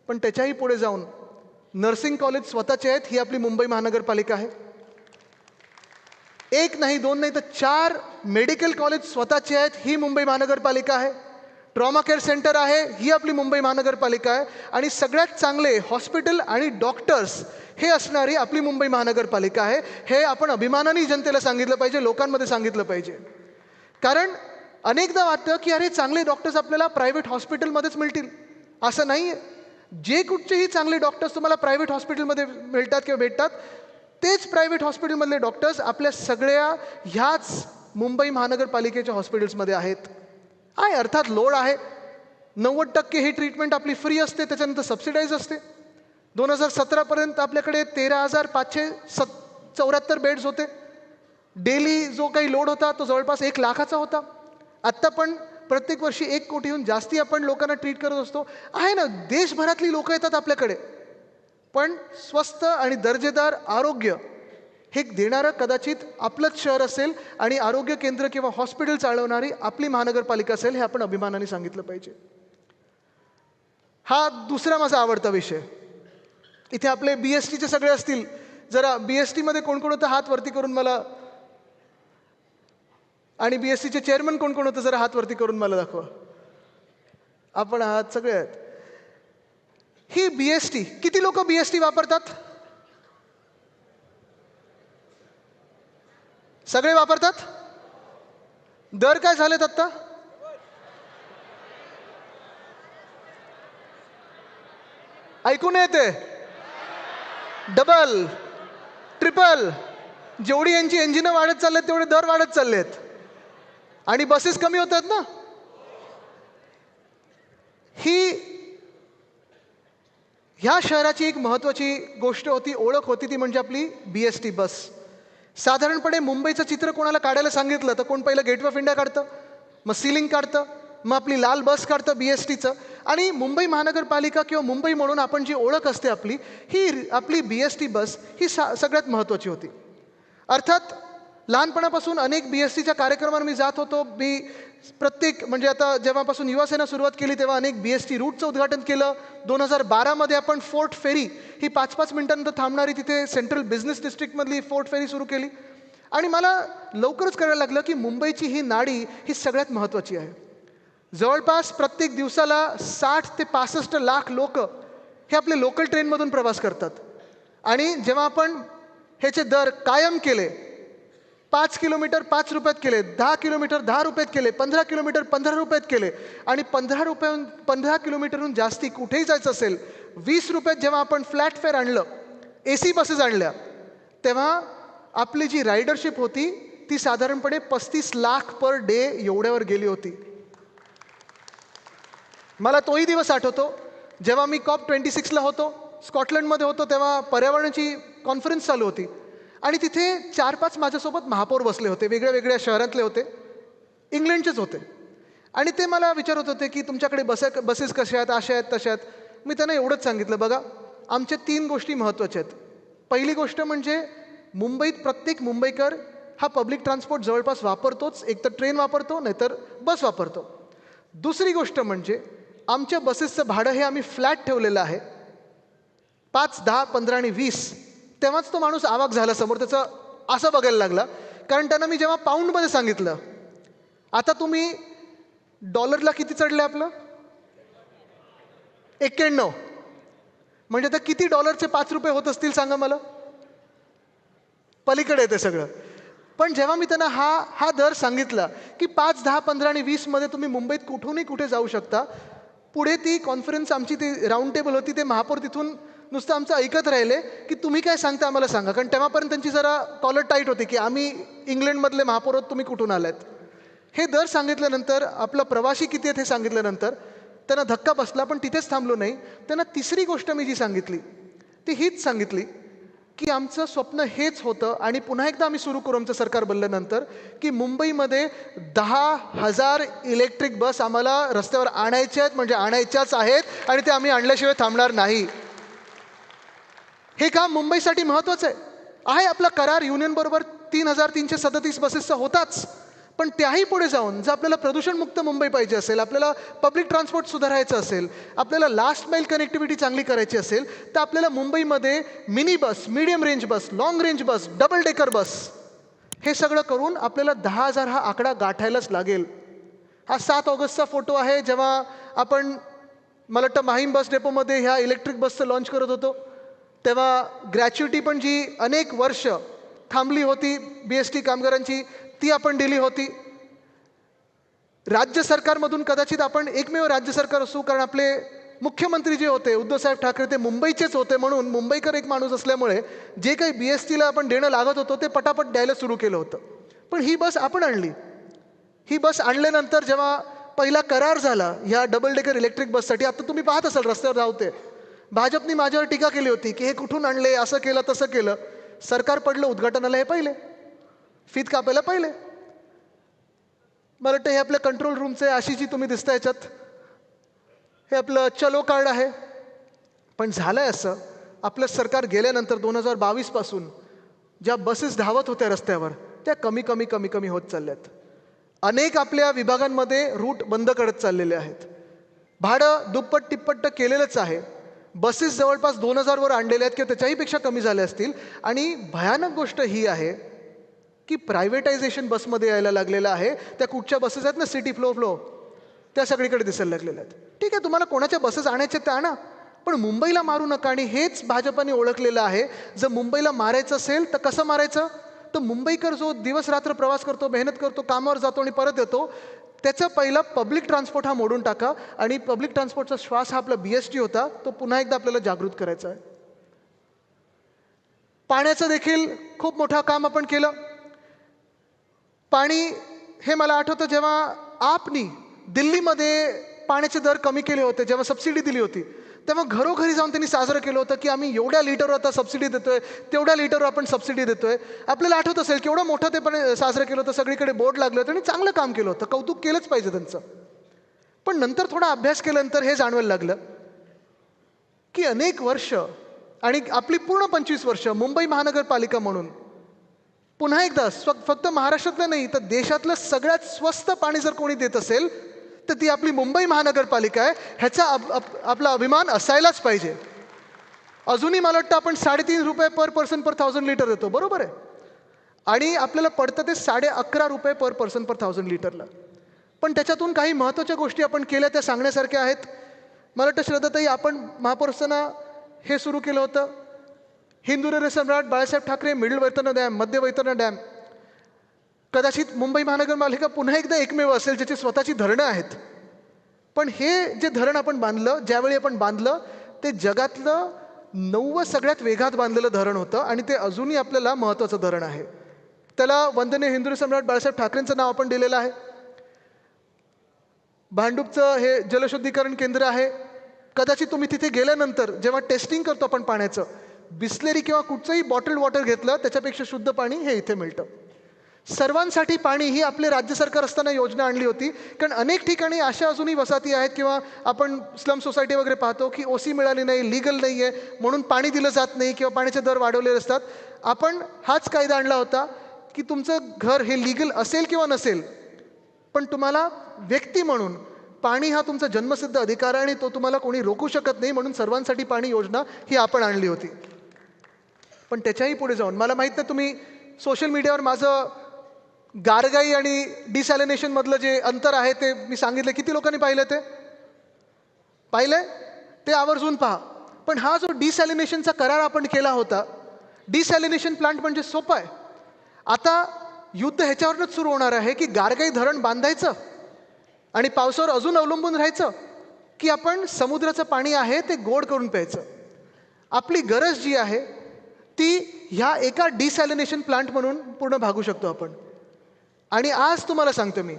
पण त्याच्याही पुढे जाऊन नर्सिंग कॉलेज स्वतःचे आहेत, ही आपली मुंबई महानगरपालिका आहे. एक नाही, दोन नाही, तर 4 मेडिकल कॉलेज स्वतःचे आहेत, ही मुंबई महानगरपालिका आहे. ट्रॉमा केअर सेंटर आहे, ही आपली मुंबई महानगरपालिका आहे. आणि सगळ्यात चांगले हॉस्पिटल आणि डॉक्टर्स हे असणारी आपली मुंबई महानगरपालिका आहे. हे आपण अभिमानाने जनतेला सांगितलं पाहिजे, लोकांमध्ये सांगितलं पाहिजे. कारण अनेकदा वाटतं की अरे चांगले डॉक्टर्स आपल्याला प्रायव्हेट हॉस्पिटलमध्येच मिळतील, असं नाही आहे. जे कुठचेही चांगले डॉक्टर्स तुम्हाला प्रायव्हेट हॉस्पिटलमध्ये मिळतात किंवा भेटतात, तेच प्रायव्हेट हॉस्पिटलमधले डॉक्टर्स आपल्या सगळ्या ह्याच मुंबई महानगरपालिकेच्या हॉस्पिटल्समध्ये आहेत. आहे अर्थात लोड आहे, 90% ही ट्रीटमेंट आपली फ्री असते, त्याच्यानंतर सबसिडाईज असते. 2017पर्यंत आपल्याकडे 13,574 बेड्स होते. डेली जो काही लोड होता तो जवळपास 1 लाखाचा होता. आत्ता पण प्रत्येक वर्षी 1 कोटीहून जास्ती आपण लोकांना ट्रीट करत असतो. आहे ना, देशभरातली लोकं येतात आपल्याकडे, पण स्वस्त आणि दर्जेदार आरोग्य हे देणारं कदाचित आपलंच शहर असेल आणि आरोग्य केंद्र किंवा हॉस्पिटल चालवणारी आपली महानगरपालिका असेल, हे आपण अभिमानाने सांगितलं पाहिजे. हा दुसरा माझा आवडता विषय. इथे आपले BSTचे सगळे असतील, जरा BSTमध्ये कोण कोण होतं हात वरती करून मला, आणि BSTचे चेअरमन कोण कोण होतं जरा हात वरती करून मला दाखवा. आपण आहात सगळे आहेत. ही BST, किती लोक BST वापरतात? सगळे वापरतात? दर काय झालेत आता? ऐकून येते? Double, triple. जेवढी यांची इंजिनं वाढत चाललेत तेवढे दर वाढत चाललेत, आणि बसेस कमी होतात ना. ही ह्या शहराची एक महत्त्वाची गोष्ट होती, ओळख होती, ती म्हणजे आपली BST बस. साधारणपणे मुंबईचं चित्र कोणाला काढायला सांगितलं तर कोण पहिलं गेटवे ऑफ इंडिया काढतं, मग सीलिंग काढतं, मग आपली लाल बस काढतं BSTचं. आणि मुंबई महानगरपालिका किंवा मुंबई म्हणून आपण जी ओळख असते आपली, ही आपली BST बस ही सगळ्यात महत्त्वाची होती. अर्थात लहानपणापासून अनेक BSTच्या कार्यक्रमांना मी जात होतो. मी प्रत्येक म्हणजे आता जेव्हापासून युवासेना सुरुवात केली तेव्हा अनेक BST रूटचं उद्घाटन केलं. 2012मध्ये आपण फोर्ट फेरी ही 5-5 मिनिटांनंतर थांबणारी तिथे सेंट्रल बिझनेस डिस्ट्रिक्टमधली फोर्ट फेरी सुरू केली. आणि मला लवकरच कळायला लागलं की मुंबईची ही नाडी ही सगळ्यात महत्त्वाची आहे. जवळपास प्रत्येक दिवसाला 60 ते 65 लाख लोक हे आपले लोकल ट्रेनमधून प्रवास करतात. आणि जेव्हा आपण ह्याचे दर कायम केले, 5 किलोमीटर 5 रुपयात केले, 10 किलोमीटर 10 रुपयात केले, 15 किलोमीटर 15 रुपयात केले, आणि 15 किलोमीटरहून जास्ती कुठेही जायचं असेल 20 रुपयात जेव्हा आपण फ्लॅट फेअर आणलं, AC बसेस आणल्या, तेव्हा आपली जी रायडरशिप होती ती साधारणपणे 35 लाख पर डे एवढ्यावर गेली होती. मला तोही दिवस आठवतो जेव्हा मी COP26ला होतो, स्कॉटलंडमध्ये होतो, तेव्हा पर्यावरणाची कॉन्फरन्स चालू होती. आणि तिथे 4-5 माझ्यासोबत महापौर बसले होते, वेगळ्या वेगळ्या शहरातले होते, इंग्लंडचेच होते. आणि ते मला विचारत होते की तुमच्याकडे बसेस कशा आहेत, अशा आहेत तशा आहेत. मी त्यांना एवढंच सांगितलं, बघा आमच्या 3 गोष्टी महत्त्वाच्या आहेत. पहिली गोष्ट म्हणजे मुंबईत प्रत्येक मुंबईकर हा पब्लिक ट्रान्सपोर्ट जवळपास वापरतोच, एक तर ट्रेन वापरतो नाहीतर बस वापरतो. दुसरी गोष्ट म्हणजे आमच्या बसेसचं भाडं हे आम्ही फ्लॅट ठेवलेलं आहे, 5, 10, 15 आणि 20. तेव्हाच तो माणूस आवाक झाला समोर, त्याचं असं बघायला लागला. कारण त्यांना मी जेव्हा पाऊंडमध्ये सांगितलं, आता तुम्ही डॉलरला किती चढले आपलं? 91. म्हणजे आता किती डॉलरचे 5 रुपये होत असतील सांगा मला? पलीकडे येते सगळं. पण जेव्हा मी त्यांना हा दर सांगितला की 5, 10, 15 आणि 20 मध्ये तुम्ही मुंबईत कुठूनही कुठे जाऊ शकता, पुढे ती कॉन्फरन्स आमची ती राऊंड टेबल होती, ते महापौर तिथून नुसतं आमचं ऐकत राहिले की तुम्ही काय सांगता आम्हाला सांगा. कारण तेव्हापर्यंत त्यांची जरा कॉलर टाईट होती की आम्ही इंग्लंडमधले महापौर आहोत, तुम्ही कुठून आलात. हे दर सांगितल्यानंतर, आपला प्रवासी किती आहेत हे सांगितल्यानंतर त्यांना धक्का बसला. पण तिथेच थांबलो नाही. त्यांना तिसरी गोष्ट मी जी सांगितली ती हीच सांगितली की आमचं स्वप्न हेच होतं, आणि पुन्हा एकदा आम्ही सुरू करू आमचं सरकार बनल्यानंतर, की मुंबईमध्ये 10,000 इलेक्ट्रिक बस आम्हाला रस्त्यावर आणायच्या आहेत, म्हणजे आणायच्याच आहेत, आणि ते आम्ही आणल्याशिवाय थांबणार नाही. हे काम मुंबईसाठी महत्त्वाचं आहे. आपला करार युनियनबरोबर 3,337 बसेसचा होताच. पण त्याही पुढे जाऊन जर आपल्याला प्रदूषणमुक्त मुंबई पाहिजे असेल, आपल्याला पब्लिक ट्रान्सपोर्ट सुधारायचं असेल, आपल्याला लास्ट माईल कनेक्टिव्हिटी चांगली करायची असेल, तर आपल्याला मुंबईमध्ये मिनी बस, मीडियम रेंज बस, लॉंग रेंज बस, डबल डेकर बस, हे सगळं करून आपल्याला 10,000 हा आकडा गाठायलाच लागेल. हा 7 ऑगस्टचा फोटो आहे, जेव्हा आपण मला वाटतं माहीम बस डेपोमध्ये ह्या इलेक्ट्रिक बसचं लॉन्च करत होतो. तेव्हा ग्रॅच्युटी पण जी अनेक वर्ष थांबली होती BST कामगारांची, ती आपण दिली होती. राज्य सरकारमधून कदाचित आपण एकमेव राज्य सरकार असू, कारण आपले मुख्यमंत्री जे होते उद्धवसाहेब ठाकरे ते मुंबईचेच होते, म्हणून मुंबईकर एक माणूस असल्यामुळे जे काही BSTला आपण देणं लागत होतं ते पटापट द्यायला सुरू केलं होतं. पण ही बस आपण आणली. ही बस आणल्यानंतर जेव्हा पहिला करार झाला ह्या डबल डेकर इलेक्ट्रिक बससाठी, आता तुम्ही पाहत असाल रस्त्यावर धावते, भाजपने माझ्यावर टीका केली होती की हे कुठून आणले, असं केलं तसं केलं. सरकार पडलं, उद्घाटनाला हे पहिले, फीत कापायला पहिले. मला वाटतं हे आपल्या कंट्रोल रूमचे अशी जी तुम्ही दिसता याच्यात, हे आपलं चलो कार्ड आहे. पण झालंय असं, आपलं सरकार गेल्यानंतर 2022 पासून ज्या बसेस धावत होत्या रस्त्यावर त्या कमी कमी कमी कमी होत चालल्यात. अनेक आपल्या विभागांमध्ये रूट बंद करत चाललेले आहेत. भाडं दुप्पट तिप्पट केलेलंच आहे. बसेस जवळपास 2000 वर आणलेल्या आहेत किंवा त्याच्याही पेक्षा कमी झाल्या असतील. आणि भयानक गोष्ट ही आहे की प्रायव्हेटायझेशन बसमध्ये यायला लागलेलं आहे. त्या कुठच्या बसेस आहेत ना, सिटी फ्लो त्या सगळीकडे दिसायला लागलेल्या आहेत. ठीक आहे, तुम्हाला कोणाच्या बसेस आणायच्या त्या आणा, पण मुंबईला मारू नका. आणि हेच भाजपाने ओळखलेलं आहे. जर मुंबईला मारायचं असेल तर कसं मारायचं? तर मुंबईकर जो दिवस रात्र प्रवास करतो, मेहनत करतो, कामावर जातो आणि परत येतो, त्याचा पहिला पब्लिक ट्रान्सपोर्ट हा मोडून टाका. आणि पब्लिक ट्रान्सपोर्टचा श्वास हा आपला BST होता, तो पुन्हा एकदा आपल्याला जागृत करायचा आहे. पाण्याचं देखील खूप मोठं काम आपण केलं. पाणी हे मला आठवतं जेव्हा आपनी दिल्लीमध्ये पाण्याचे दर कमी केले होते, जेव्हा सबसिडी दिली होती, तेव्हा घरोघरी जाऊन त्यांनी साजरं केलं होतं की आम्ही एवढ्या लिटरवर आता सबसिडी देतोय, तेवढ्या लिटरवर आपण सबसिडी देतोय. आपल्याला आठवत असेल केवढं मोठं ते पण साजरं केलं होतं, सगळीकडे बोर्ड लागले होते आणि चांगलं काम केलं होतं, कौतुक केलंच पाहिजे त्यांचं. पण नंतर थोडा अभ्यास केल्यानंतर हे जाणवायला लागलं की अनेक वर्ष आणि आपली पूर्ण 25 वर्ष मुंबई महानगरपालिका म्हणून पुन्हा एकदा फक्त महाराष्ट्रातलं नाही तर देशातलं सगळ्यात स्वस्त पाणी जर कोणी देत असेल तर ती आपली मुंबई महानगरपालिका आहे. ह्याचा आपला अभिमान असायलाच पाहिजे. अजूनही मला वाटतं आपण 3.5 रुपये पर पर्सन पर 1000 लिटर देतो, बरोबर आहे. आणि आपल्याला पडतं ते 11.5 रुपये पर पर्सन पर 1000 लिटरला. पण त्याच्यातून काही महत्त्वाच्या गोष्टी आपण केल्या त्या सांगण्यासारख्या आहेत. मला वाटतं श्रद्धाताई, आपण महापौर असताना हे सुरू केलं होतं, हिंदुहृदय सम्राट बाळासाहेब ठाकरे मिडल वैतरणा डॅम, मध्य वैतरणा डॅम. कदाचित मुंबई महानगरपालिका पुन्हा एकदा एकमेव असेल ज्याची स्वतःची धरणं आहेत. पण हे जे धरण आपण बांधलं, ज्यावेळी आपण बांधलं, ते जगातलं 9वं सगळ्यात वेगात बांधलेलं धरण होतं आणि ते अजूनही आपल्याला महत्त्वाचं धरण आहे. त्याला वंदनीय हिंदुहृदय सम्राट बाळासाहेब ठाकरेंचं नाव आपण दिलेलं आहे. भांडूपचं हे जलशुद्धीकरण केंद्र आहे. कदाचित तुम्ही तिथे गेल्यानंतर जेव्हा टेस्टिंग करतो आपण पाण्याचं, बिस्लेरी किंवा कुठचंही बॉटल वॉटर घेतलं त्याच्यापेक्षा शुद्ध पाणी हे इथे मिळतं. सर्वांसाठी पाणी ही आपले राज्य सरकार असताना योजना आणली होती. कारण अनेक ठिकाणी अशा अजूनही वसाहती आहेत किंवा आपण स्लम सोसायटी वगैरे पाहतो की OC मिळाली नाही, लीगल नाही आहे म्हणून पाणी दिलं जात नाही किंवा पाण्याचे दर वाढवलेले असतात. आपण हाच कायदा आणला होता की तुमचं घर हे लीगल असेल किंवा नसेल, पण तुम्हाला व्यक्ती म्हणून पाणी हा तुमचा जन्मसिद्ध अधिकार आहे आणि तो तुम्हाला कोणी रोखू शकत नाही. म्हणून सर्वांसाठी पाणी योजना ही आपण आणली होती. पण त्याच्याही पुढे जाऊन मला माहीत नाही, तुम्ही सोशल मीडियावर माझं गारगाई आणि डिसॅलिनेशनमधलं जे अंतर आहे ते मी सांगितलं. किती लोकांनी पाहिलं? ते पाहिलंय? ते आवर्जून पहा. पण हा जो डिसॅलिनेशनचा करार आपण केला होता, डिसॅलिनेशन प्लांट म्हणजे सोपं आहे. आता युद्ध ह्याच्यावरच सुरू होणार आहे की गारगाई धरण बांधायचं आणि पावसावर अजून अवलंबून राहायचं, की आपण समुद्राचं पाणी आहे ते गोड करून प्यायचं. आपली गरज जी आहे ती ह्या एका डिसॅलिनेशन प्लांट म्हणून पूर्ण भागू शकतो आपण. आणि आज तुम्हाला सांगतो मी,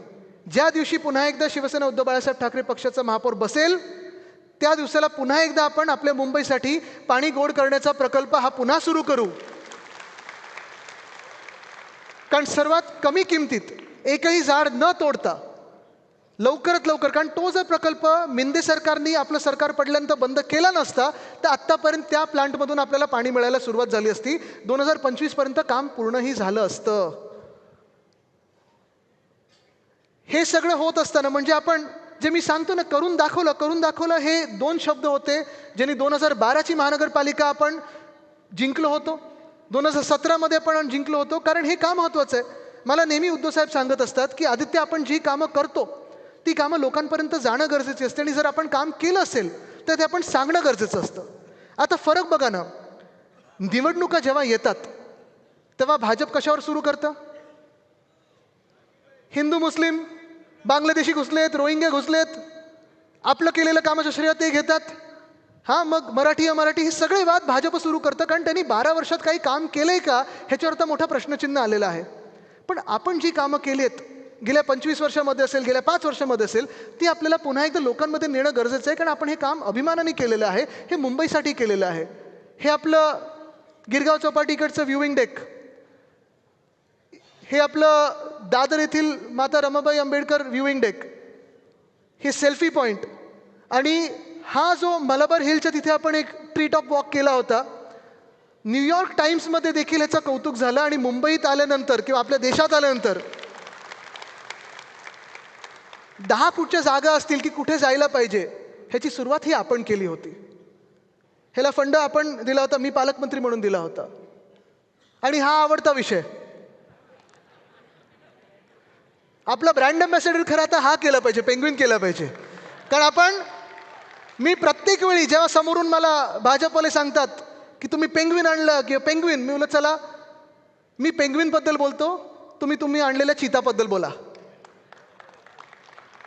ज्या दिवशी पुन्हा एकदा शिवसेना उद्धव बाळासाहेब ठाकरे पक्षाचा महापौर बसेल, त्या दिवसाला पुन्हा एकदा आपण आपल्या मुंबईसाठी पाणी गोड करण्याचा प्रकल्प हा पुन्हा सुरू करू. कारण सर्वात कमी किमतीत एकही झाड न तोडता लवकरात लवकर, कारण तो जर प्रकल्प मिंदे सरकारने आपलं सरकार पडल्यानंतर बंद केला नसता तर आत्तापर्यंत त्या प्लांटमधून आपल्याला पाणी मिळायला सुरुवात झाली असती. 2025 पर्यंत काम पूर्णही झालं असतं. हे सगळं होत असताना म्हणजे आपण जे मी सांगतो ना, करून दाखवलं हे 2 शब्द होते ज्यांनी 2012ची महानगरपालिका आपण जिंकलो होतो, 2017मध्ये आपण जिंकलो होतो. कारण हे काम महत्त्वाचं आहे. मला नेहमी उद्धव साहेब सांगत असतात की आदित्य, आपण जी कामं करतो ती कामं लोकांपर्यंत जाणं गरजेची असते आणि जर आपण काम केलं असेल तर ते आपण सांगणं गरजेचं असतं. आता फरक बघा ना, निवडणुका जेव्हा येतात तेव्हा भाजप कशावर सुरू करतं? हिंदू मुस्लिम, बांगलादेशी घुसलेत, रोहिंग्या घुसलेत, आपलं केलेलं कामाच्या श्रेय ते घेतात. हां, मग मराठी अमराठी हे सगळे वाद भाजप सुरू करतं. कारण त्यांनी 12 वर्षात काही काम केलंय का ह्याच्यावर तर मोठा प्रश्नचिन्ह आलेला आहे. पण आपण जी कामं केली आहेत गेल्या 25 वर्षामध्ये असेल, गेल्या 5 वर्षामध्ये असेल, ती आपल्याला पुन्हा एकदा लोकांमध्ये नेणं गरजेचं आहे. कारण आपण हे काम अभिमानाने केलेलं आहे, हे मुंबईसाठी केलेलं आहे. हे आपलं गिरगाव चौपाटीकडचं व्ह्यूइंग डेक, हे आपलं दादर येथील माता रमाबाई आंबेडकर व्ह्यूइंग डेक, हे सेल्फी पॉईंट, आणि हा जो मलबार हिलच्या तिथे आपण एक ट्री टॉप वॉक केला होता. न्यूयॉर्क टाइम्समध्ये देखील ह्याचं कौतुक झालं. आणि मुंबईत आल्यानंतर किंवा आपल्या देशात आल्यानंतर 10 फूटच्या जागा असतील की कुठे जायला पाहिजे ह्याची सुरुवात ही आपण केली होती. ह्याला फंड आपण दिला होता, मी पालकमंत्री म्हणून दिला होता. आणि हा आवडता विषय, आपला ब्रँड अँबॅसेडर खरं आता हा केला पाहिजे, पेंग्विन केला पाहिजे. कारण मी प्रत्येक वेळी जेव्हा समोरून मला भाजपवाले सांगतात की तुम्ही पेंग्विन आणलं किंवा पेंग्विन, मी बोलत चला मी पेंग्विनबद्दल बोलतो, तुम्ही आणलेल्या चीताबद्दल बोला.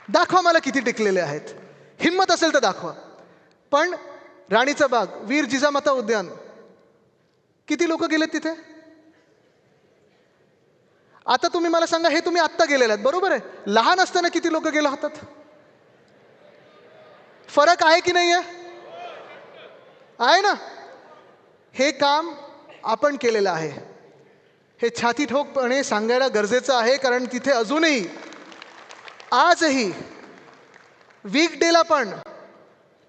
दाखवा मला किती टिकलेले आहेत. हिंमत असेल तर दाखवा. पण राणीचा बाग, वीर जिजामाता उद्यान, किती लोक गेलेत तिथे? आता तुम्ही मला सांगा, हे तुम्ही आत्ता गेलेले आहेत, बरोबर आहे. लहान असताना किती लोक गेला होतात? फरक आहे की नाही आहे ना? हे काम आपण केलेलं आहे. हे छाती ठोकपणे सांगायला गरजेचं आहे, कारण तिथे अजूनही आजही वीकडेला पण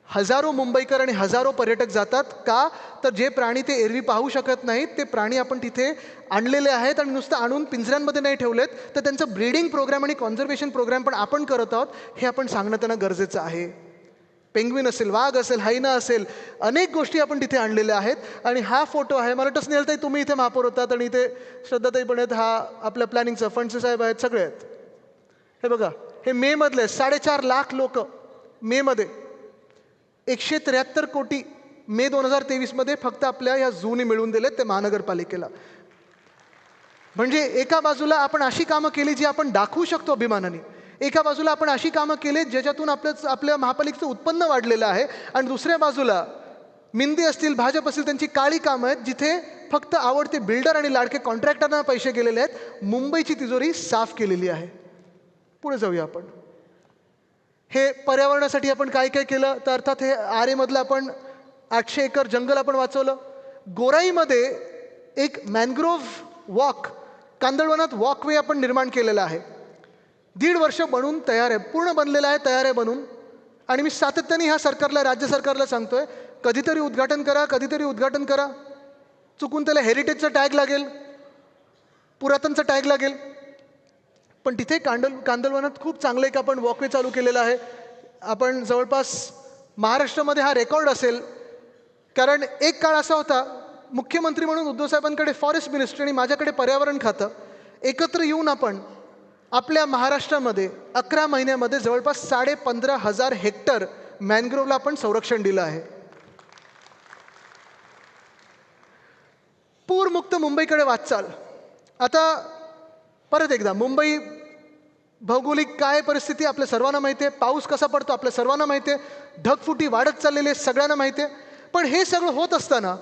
हजारो मुंबईकर आणि हजारो पर्यटक जातात. का तर जे प्राणी ते एरवी पाहू शकत नाहीत, ते प्राणी आपण तिथे आणलेले आहेत. आणि नुसतं आणून पिंजऱ्यांमध्ये नाही ठेवलेत, तर त्यांचं ब्रीडिंग प्रोग्राम आणि कॉन्झर्वेशन प्रोग्राम पण आपण करत आहोत. हे आपण सांगणं त्यांना गरजेचं आहे. पेंग्विन असेल, वाघ असेल, हायना असेल, अनेक गोष्टी आपण तिथे आणलेल्या आहेत. आणि हा फोटो आहे, मला वाटतं स्नेहलताई तुम्ही इथे महापौर होतात आणि इथे श्रद्धाताई पण आहेत, हा आपल्या प्लॅनिंगचा फंडचे साहेब आहेत, सगळे आहेत. हे बघा, हे मे मधले 4.5 लाख लोक मेमध्ये, 173 कोटी मे 2023 फक्त आपल्या या झूने मिळवून दिलेत ते महानगरपालिकेला. म्हणजे एका बाजूला आपण अशी कामं केली जी आपण दाखवू शकतो अभिमानाने, एका बाजूला आपण अशी कामं केली ज्याच्यातून आपल्या महापालिकेचं उत्पन्न वाढलेलं आहे, आणि दुसऱ्या बाजूला मिंदी असतील, भाजप असतील, त्यांची काळी कामं आहेत जिथे फक्त आवडते बिल्डर आणि लाडके कॉन्ट्रॅक्टरना पैसे गेलेले आहेत. मुंबईची तिजोरी साफ केलेली आहे. पुढे जाऊया आपण. हे पर्यावरणासाठी आपण काय काय केलं, तर अर्थात हे आरेमधलं आपण 800 एकर जंगल आपण वाचवलं. गोराईमध्ये एक मॅनग्रोव्ह वॉक, कांदळवनात वॉकवे आपण निर्माण केलेला आहे. 1.5 वर्ष बनून तयार आहे, पूर्ण बनलेला आहे, तयार आहे बनून. आणि मी सातत्याने ह्या सरकारला, राज्य सरकारला सांगतोय, कधीतरी उद्घाटन करा, कधीतरी उद्घाटन करा. चुकून त्याला हेरिटेजचा टॅग लागेल, पुरातनचा टॅग लागेल, पण तिथे कांदळवनात खूप चांगलं एक आपण वॉकवे चालू केलेला आहे. आपण जवळपास महाराष्ट्रामध्ये हा रेकॉर्ड असेल, कारण एक काळ असा होता, मुख्यमंत्री म्हणून उद्धव साहेबांकडे फॉरेस्ट मिनिस्ट्री आणि माझ्याकडे पर्यावरण खातं, एकत्र येऊन आपण आपल्या महाराष्ट्रामध्ये 11 महिन्यामध्ये जवळपास 15,500 हेक्टर मॅनग्रोव्हला आपण संरक्षण दिलं आहे. पूरमुक्त मुंबईकडे वाटचाल. आता परत एकदा, मुंबई भौगोलिक काय परिस्थिती आपल्या सर्वांना माहिती आहे, पाऊस कसा पडतो आपल्या सर्वांना माहिती आहे, ढगफुटी वाढत चाललेली आहे सगळ्यांना माहिती आहे. पण हे सगळं होत असताना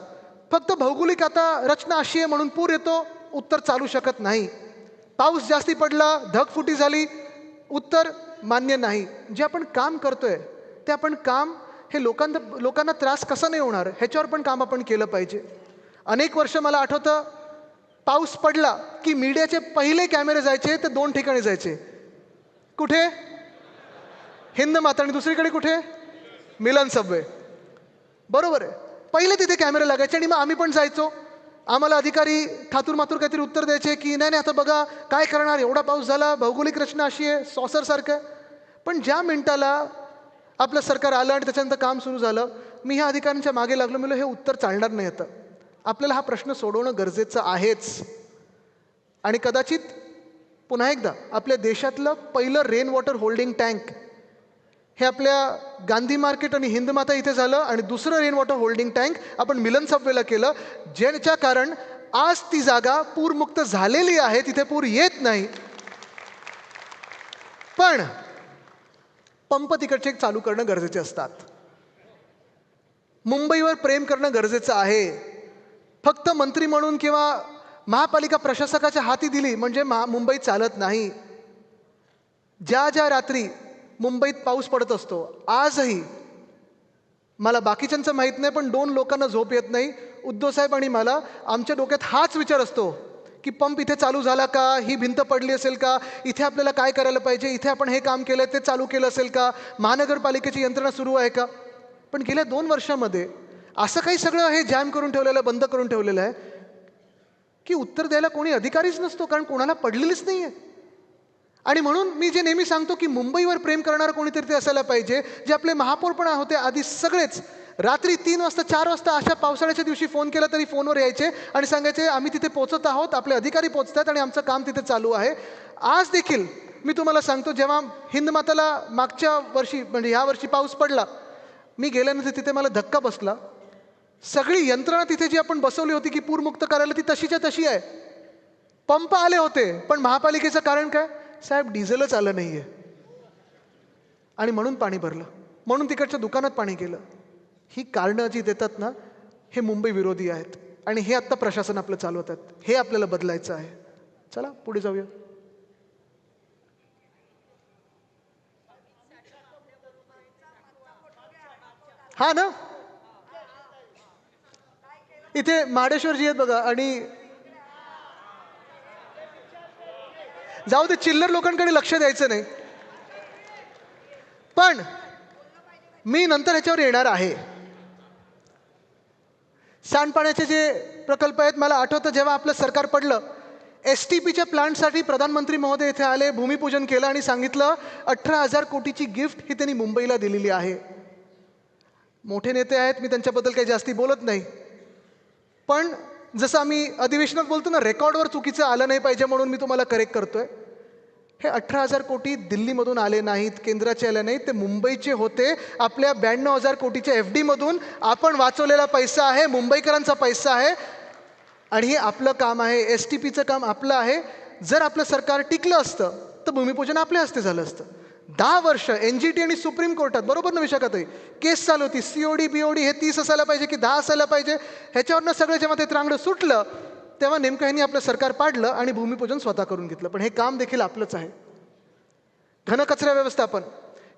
फक्त भौगोलिक आता रचना अशी आहे म्हणून पूर येतो, उत्तर चालू शकत नाही. पाऊस जास्ती पडला, ढगफुटी झाली, उत्तर मान्य नाही. जे आपण काम करतोय ते आपण काम हे लोकांना त्रास कसा नाही होणार ह्याच्यावर पण काम आपण केलं पाहिजे. अनेक वर्ष मला आठवतं, पाऊस पडला की मीडियाचे पहिले कॅमेरे जायचे ते 2 ठिकाणी जायचे. कुठे? हिंद माता, आणि दुसरीकडे कुठे? मिलन सबवे. बरोबर आहे, पहिले तिथे कॅमेरे लागायचे आणि मग आम्ही पण जायचो. आम्हाला अधिकारी ठातूर मातूर काहीतरी उत्तर द्यायचे की नाही नाही आता बघा काय करणार, एवढा पाऊस झाला, भौगोलिक रचना अशी आहे, सॉसरसारखं आहे. पण ज्या मिनिटाला आपलं सरकार आलं आणि त्याच्यानंतर काम सुरू झालं, मी ह्या अधिकाऱ्यांच्या मागे लागलो. म्हणलं हे उत्तर चालणार नाही, आता आपल्याला हा प्रश्न सोडवणं गरजेचं आहेच. आणि कदाचित पुन्हा एकदा आपल्या देशातलं पहिलं रेन वॉटर होल्डिंग टँक हे आपल्या गांधी मार्केट आणि हिंदमाता इथे झालं, आणि दुसरं रेन वॉटर होल्डिंग टँक आपण मिलन सबवेला केलं, ज्याच्या कारण आज ती जागा पूरमुक्त झालेली आहे, तिथे पूर येत नाही. पण पंप तिकडचे चालू करणं गरजेचे असतात. मुंबईवर प्रेम करणं गरजेचं आहे. फक्त मंत्री म्हणून किंवा महापालिका प्रशासकाच्या हाती दिली म्हणजे मुंबई चालत नाही. ज्या ज्या रात्री मुंबईत पाऊस पडत असतो, आजही मला बाकीच्यांचं माहीत नाही पण 2 लोकांना झोप येत नाही, उद्धव साहेब आणि मला. आमच्या डोक्यात हाच विचार असतो की पंप इथे चालू झाला का, ही भिंत पडली असेल का, इथे आपल्याला काय करायला पाहिजे, इथे आपण हे काम केलं ते चालू केलं असेल का, महानगरपालिकेची यंत्रणा सुरू आहे का. पण गेल्या 2 वर्षामध्ये असं काही सगळं हे जॅम करून ठेवलेलं, बंद करून ठेवलेलं आहे की उत्तर द्यायला कोणी अधिकारीच नसतो, कारण कोणाला पडलेलीच नाही आहे. आणि म्हणून मी जे नेहमी सांगतो की मुंबईवर प्रेम करणारं कोणीतरी ते असायला पाहिजे. जे आपले महापौर पण होते आधी सगळेच रात्री 3 वाजता 4 वाजता अशा पावसाळ्याच्या दिवशी फोन केला तरी फोनवर यायचे आणि सांगायचे आम्ही तिथे पोहोचत आहोत, आपले अधिकारी पोहोचतात आणि आमचं काम तिथे चालू आहे. आज देखील मी तुम्हाला सांगतो, जेव्हा हिंदमाताला मागच्या वर्षी म्हणजे ह्या वर्षी पाऊस पडला, मी गेल्यानंतर तिथे मला धक्का बसला. सगळी यंत्रणा तिथे जी आपण बसवली होती की पूरमुक्त करायला ती तशीच्या तशी आहे. पंप आले होते पण महापालिकेचं कारण काय? साहेब डिझेलच आलं नाहीये आणि म्हणून पाणी भरलं, म्हणून तिकडच्या दुकानात पाणी गेलं. ही कारणं जी देतात ना, हे मुंबई विरोधी आहेत आणि हे आत्ता प्रशासन आपलं चालवतात. हे आपल्याला बदलायचं आहे. चला पुढे जाऊया. हा ना, इथे महाडेश्वरजी आहेत बघा. आणि जाऊ दे, चिल्लर लोकांकडे लक्ष द्यायचं नाही. पण मी नंतर ह्याच्यावर येणार आहे. सांडपाण्याचे जे प्रकल्प आहेत, मला आठवतं जेव्हा आपलं सरकार पडलं, STPच्या प्लांटसाठी प्रधानमंत्री महोदय इथे आले, भूमिपूजन केलं आणि सांगितलं 18,000 कोटीची गिफ्ट ही त्यांनी मुंबईला दिलेली आहे. मोठे नेते आहेत, मी त्यांच्याबद्दल काही जास्ती बोलत नाही. पण जसं आम्ही अधिवेशनात बोलतो ना, रेकॉर्डवर चुकीचं आलं नाही पाहिजे म्हणून मी तुम्हाला करेक्ट करतोय. हे 18,000 कोटी दिल्लीमधून आले नाहीत, केंद्राचे आले नाहीत, ते मुंबईचे होते. आपल्या 92,000 कोटीच्या FD मधून आपण वाचवलेला पैसा आहे, मुंबईकरांचा पैसा आहे आणि हे आपलं काम आहे. STPचं काम आपलं आहे. जर आपलं सरकार टिकलं असतं तर भूमिपूजन आपल्या हस्ते झालं असतं. 10 वर्ष NGT आणि सुप्रीम कोर्टात, बरोबर ना विशाखाताई, केस चालू होती. COD BOD हे 30 असायला पाहिजे की 10 असायला पाहिजे. ह्याच्यावरनं सगळं जेव्हा ते त्रांगडं सुटलं तेव्हा नेमकं ह्यांनी आपलं सरकार पाडलं आणि भूमिपूजन स्वतः करून घेतलं. पण हे काम देखील आपलंच आहे. घनकचरा व्यवस्थापन,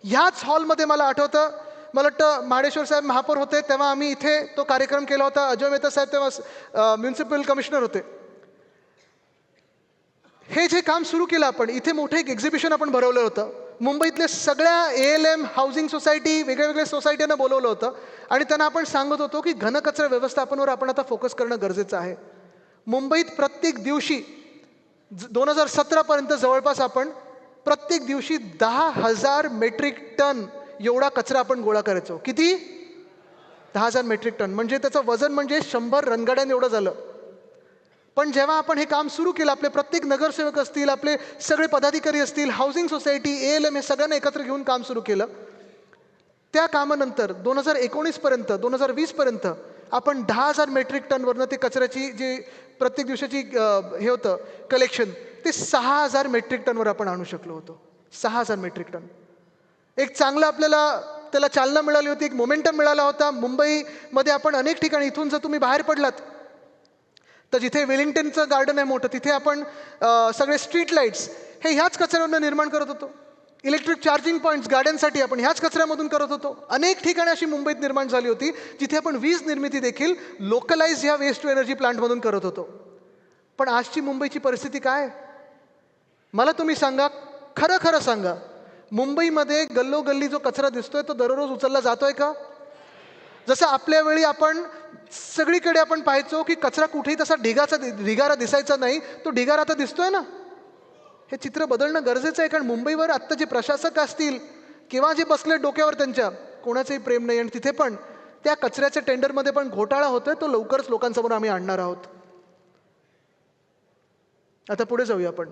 ह्याच हॉलमध्ये मला आठवतं, मला वाटतं महाडेश्वर साहेब महापौर होते तेव्हा आम्ही इथे तो कार्यक्रम केला होता. अजय मेहता साहेब तेव्हा म्युन्सिपल कमिशनर होते. हे जे काम सुरू केलं आपण, इथे मोठं एक एक्झिबिशन आपण भरवलं होतं. मुंबईतल्या सगळ्या ALM हाऊसिंग सोसायटी, वेगळ्या वेगळ्या सोसायट्यांना बोलवलं होतं आणि त्यांना आपण सांगत होतो की घनकचरा व्यवस्थापनावर आपण आता फोकस करणं गरजेचं आहे. मुंबईत प्रत्येक दिवशी 2017पर्यंत जवळपास आपण प्रत्येक दिवशी 10,000 मेट्रिक टन एवढा कचरा आपण गोळा करायचो. किती? 10,000 मेट्रिक टन. म्हणजे त्याचं वजन म्हणजे 100 रणगाड्यांनी एवढं झालं. पण जेव्हा आपण हे काम सुरू केलं, आपले प्रत्येक नगरसेवक असतील, आपले सगळे पदाधिकारी असतील, हाऊसिंग सोसायटी, ALM हे सगळ्यांना एकत्र घेऊन काम सुरू केलं. त्या कामानंतर 2019पर्यंत 2020पर्यंत आपण 10,000 मेट्रिक टनवरनं ते कचऱ्याची जी प्रत्येक दिवसाची हे होतं कलेक्शन, ते 6,000 मेट्रिक टनवर आपण आणू शकलो होतो. 6,000 मेट्रिक टन. एक चांगलं आपल्याला त्याला चालना मिळाली होती, एक मोमेंटम मिळाला होता. मुंबईमध्ये आपण अनेक ठिकाणी, इथून जर तुम्ही बाहेर पडलात तर जिथे वेलिंग्टनचं गार्डन आहे मोठं, तिथे आपण सगळे स्ट्रीट लाईट्स हे ह्याच कचऱ्यावरनं निर्माण करत होतो. इलेक्ट्रिक चार्जिंग पॉईंट्स गाड्यांसाठी आपण ह्याच कचऱ्यामधून करत होतो. अनेक ठिकाणी अशी मुंबईत निर्माण झाली होती जिथे आपण वीज निर्मिती देखील लोकलाइज ह्या वेस्ट टू एनर्जी प्लांटमधून करत होतो. पण आजची मुंबईची परिस्थिती काय? मला तुम्ही सांगा, खरं खरं सांगा, मुंबईमध्ये गल्लोगल्ली जो कचरा दिसतोय तो दररोज उचलला जातोय का? जसं आपल्या वेळी आपण सगळीकडे आपण पाहायचो की कचरा कुठेही तसा ढिगारा दिसायचा नाही, तो ढिगारा आता दिसतोय ना. हे चित्र बदलणं गरजेचं आहे. कारण मुंबईवर आत्ता जे प्रशासक असतील किंवा जे बसले डोक्यावर, त्यांच्या कोणाचंही प्रेम नाही. आणि तिथे पण त्या कचऱ्याच्या टेंडरमध्ये पण घोटाळा होतोय, तो लवकरच लोकांसमोर आम्ही आणणार आहोत. आता पुढे जाऊया आपण.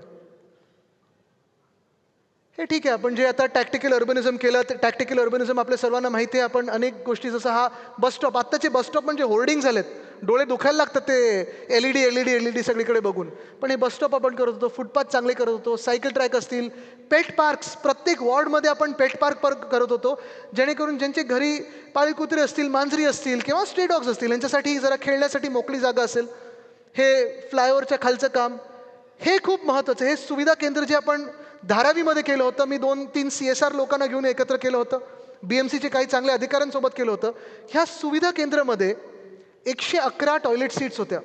हे ठीक आहे, आपण जे आता टॅक्टिकल अर्बनिझम केलं, ते टॅक्टिकल अर्बनिझम आपल्या सर्वांना माहिती आहे. आपण अनेक गोष्टी, जसं हा बसस्टॉप, आत्ताचे बसस्टॉप म्हणजे होर्डिंग झालेत, डोळे दुखायला लागतात ते LED सगळीकडे बघून. पण हे बसस्टॉप आपण करत होतो, फुटपाथ चांगले करत होतो, सायकल ट्रॅक असतील, पेट पार्क्स, प्रत्येक वॉर्डमध्ये आपण पेट पार्क करत होतो, जेणेकरून ज्यांचे घरी पाळीव कुत्रे असतील, मांजरी असतील किंवा स्ट्री डॉग्स असतील, यांच्यासाठी जरा खेळण्यासाठी मोकळी जागा असेल. हे फ्लायओव्हरच्या खालचं काम, हे खूप महत्त्वाचं. हे सुविधा केंद्र जे आपण धारावीमध्ये केलं होतं, मी 2-3 CSR लोकांना घेऊन एकत्र केलं होतं, BMCचे काही चांगल्या अधिकाऱ्यांसोबत केलं होतं. ह्या सुविधा केंद्रामध्ये 111 टॉयलेट सीट्स होत्या.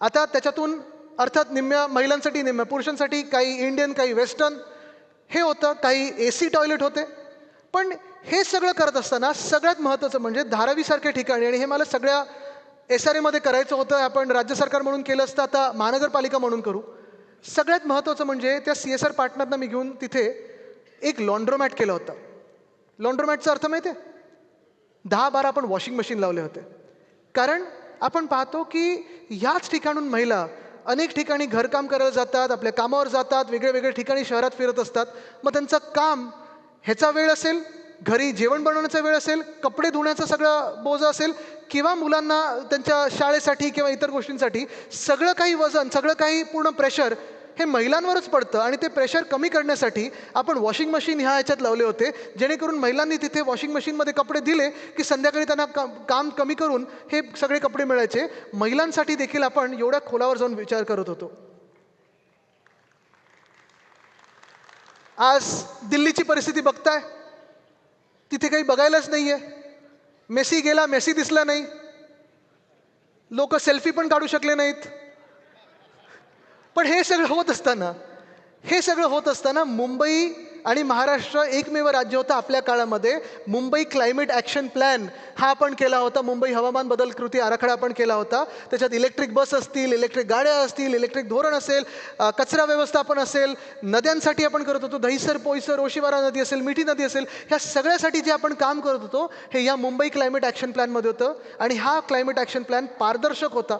आता त्याच्यातून अर्थात निम्म्या महिलांसाठी, निम्म्या पुरुषांसाठी, काही इंडियन, काही वेस्टर्न हे होतं, काही AC टॉयलेट होते. पण हे सगळं करत असताना सगळ्यात महत्त्वाचं म्हणजे धारावीसारख्या ठिकाणी, आणि हे मला सगळ्या SRA मध्ये करायचं होतं, आपण राज्य सरकार म्हणून केलं असतं, आता महानगरपालिका म्हणून करू. सगळ्यात महत्त्वाचं म्हणजे त्या CSR पार्टनरना मी घेऊन तिथे एक लॉन्ड्रोमॅट केलं होतं. लॉन्ड्रोमॅटचा अर्थ माहिती आहे? 10-12 आपण वॉशिंग मशीन लावले होते. कारण आपण पाहतो की ह्याच ठिकाणून महिला अनेक ठिकाणी घरकाम करायला जातात, आपल्या कामावर जातात, वेगळ्या वेगळ्या ठिकाणी शहरात फिरत असतात. मग त्यांचं काम ह्याचा वेळ असेल, घरी जेवण बनवण्याचा वेळ असेल, कपडे धुण्याचा सगळं बोज असेल, किंवा मुलांना त्यांच्या शाळेसाठी किंवा इतर गोष्टींसाठी सगळं काही वजन, सगळं काही पूर्ण प्रेशर हे महिलांवरच पडतं. आणि ते प्रेशर कमी करण्यासाठी आपण वॉशिंग मशीन ह्याच्यात लावले होते, जेणेकरून महिलांनी तिथे वॉशिंग मशीनमध्ये कपडे दिले की संध्याकाळी त्यांना काम कमी करून हे सगळे कपडे मिळायचे. महिलांसाठी देखील आपण एवढ्या खोलावर जाऊन विचार करत होतो. आज दिल्लीची परिस्थिती बघताय, तिथे काही बघायलाच नाहीये. मेसी गेला, मेसी दिसला नाही. लोक सेल्फी पण काढू शकले नाहीत. पण हे सगळं होत असताना मुंबई आणि महाराष्ट्र एकमेव राज्य होतं आपल्या काळामध्ये. मुंबई क्लायमेट ॲक्शन प्लॅन हा आपण केला होता. मुंबई हवामान बदल कृती आराखडा आपण केला होता. त्याच्यात इलेक्ट्रिक बस असतील, इलेक्ट्रिक गाड्या असतील, इलेक्ट्रिक धोरण असेल, कचरा व्यवस्थापन असेल, नद्यांसाठी आपण करत होतो. दहिसर, पोईसर, ओशिवारा नदी असेल, मिठी नदी असेल, ह्या सगळ्यासाठी जे आपण काम करत होतो हे या मुंबई क्लायमेट ॲक्शन प्लॅनमध्ये होतं. आणि हा क्लायमेट ॲक्शन प्लॅन पारदर्शक होता,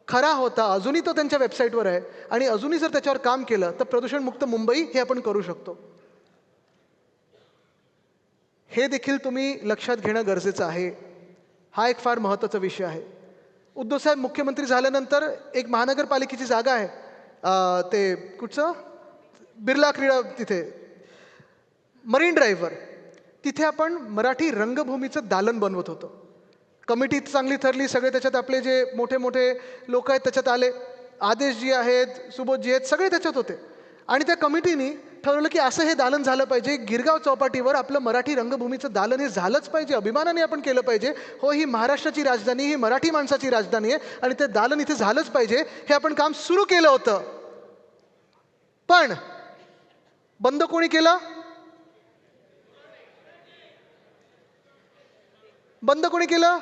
खरा होता. अजूनही तो त्यांच्या वेबसाईटवर आहे. आणि अजूनही जर त्याच्यावर काम केलं तर प्रदूषणमुक्त मुंबई हे आपण करू शकतो. हे देखील तुम्ही लक्षात घेणं गरजेचं आहे. हा एक फार महत्त्वाचा विषय आहे. उद्धवसाहेब मुख्यमंत्री झाल्यानंतर एक महानगरपालिकेची जागा आहे, ते कुठचं, बिर्ला क्रीडा, तिथे मरीन ड्राईव्हवर, तिथे आपण मराठी रंगभूमीचं दालन बनवत होतो. कमिटी चांगली ठरली, सगळे त्याच्यात आपले जे मोठे मोठे लोक आहेत त्याच्यात आले. आदेशजी आहेत, सुबोधजी आहेत, सगळे त्याच्यात होते. आणि त्या कमिटीनी ठरवलं की असं हे दालन झालं पाहिजे. गिरगाव चौपाटीवर आपलं मराठी रंगभूमीचं दालन हे झालंच पाहिजे, अभिमानाने आपण केलं पाहिजे. हो, ही महाराष्ट्राची राजधानी, ही मराठी माणसाची राजधानी आहे आणि ते दालन इथे झालंच पाहिजे. हे आपण काम सुरू केलं होतं. पण बंद कोणी केलं? बंद कोणी केलं?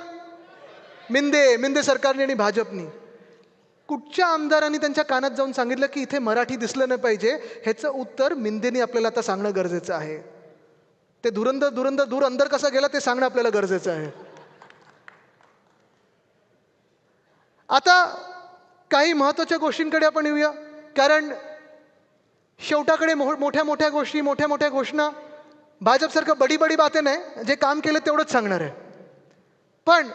मिंदे सरकारने आणि भाजपनी. कुठच्या आमदारांनी त्यांच्या कानात जाऊन सांगितलं की इथे मराठी दिसलं नाही पाहिजे? ह्याचं उत्तर मिंदेनी आपल्याला आता सांगणं गरजेचं आहे. ते दूर अंदर कसा गेला ते सांगणं आपल्याला गरजेचं आहे. आता काही महत्त्वाच्या गोष्टींकडे आपण येऊया. कारण शेवटाकडे मोठ्या मोठ्या गोष्टी, मोठ्या मोठ्या घोषणा, भाजपसारखं बडी बडी बाते नाही, जे काम केलं तेवढंच सांगणार आहे. पण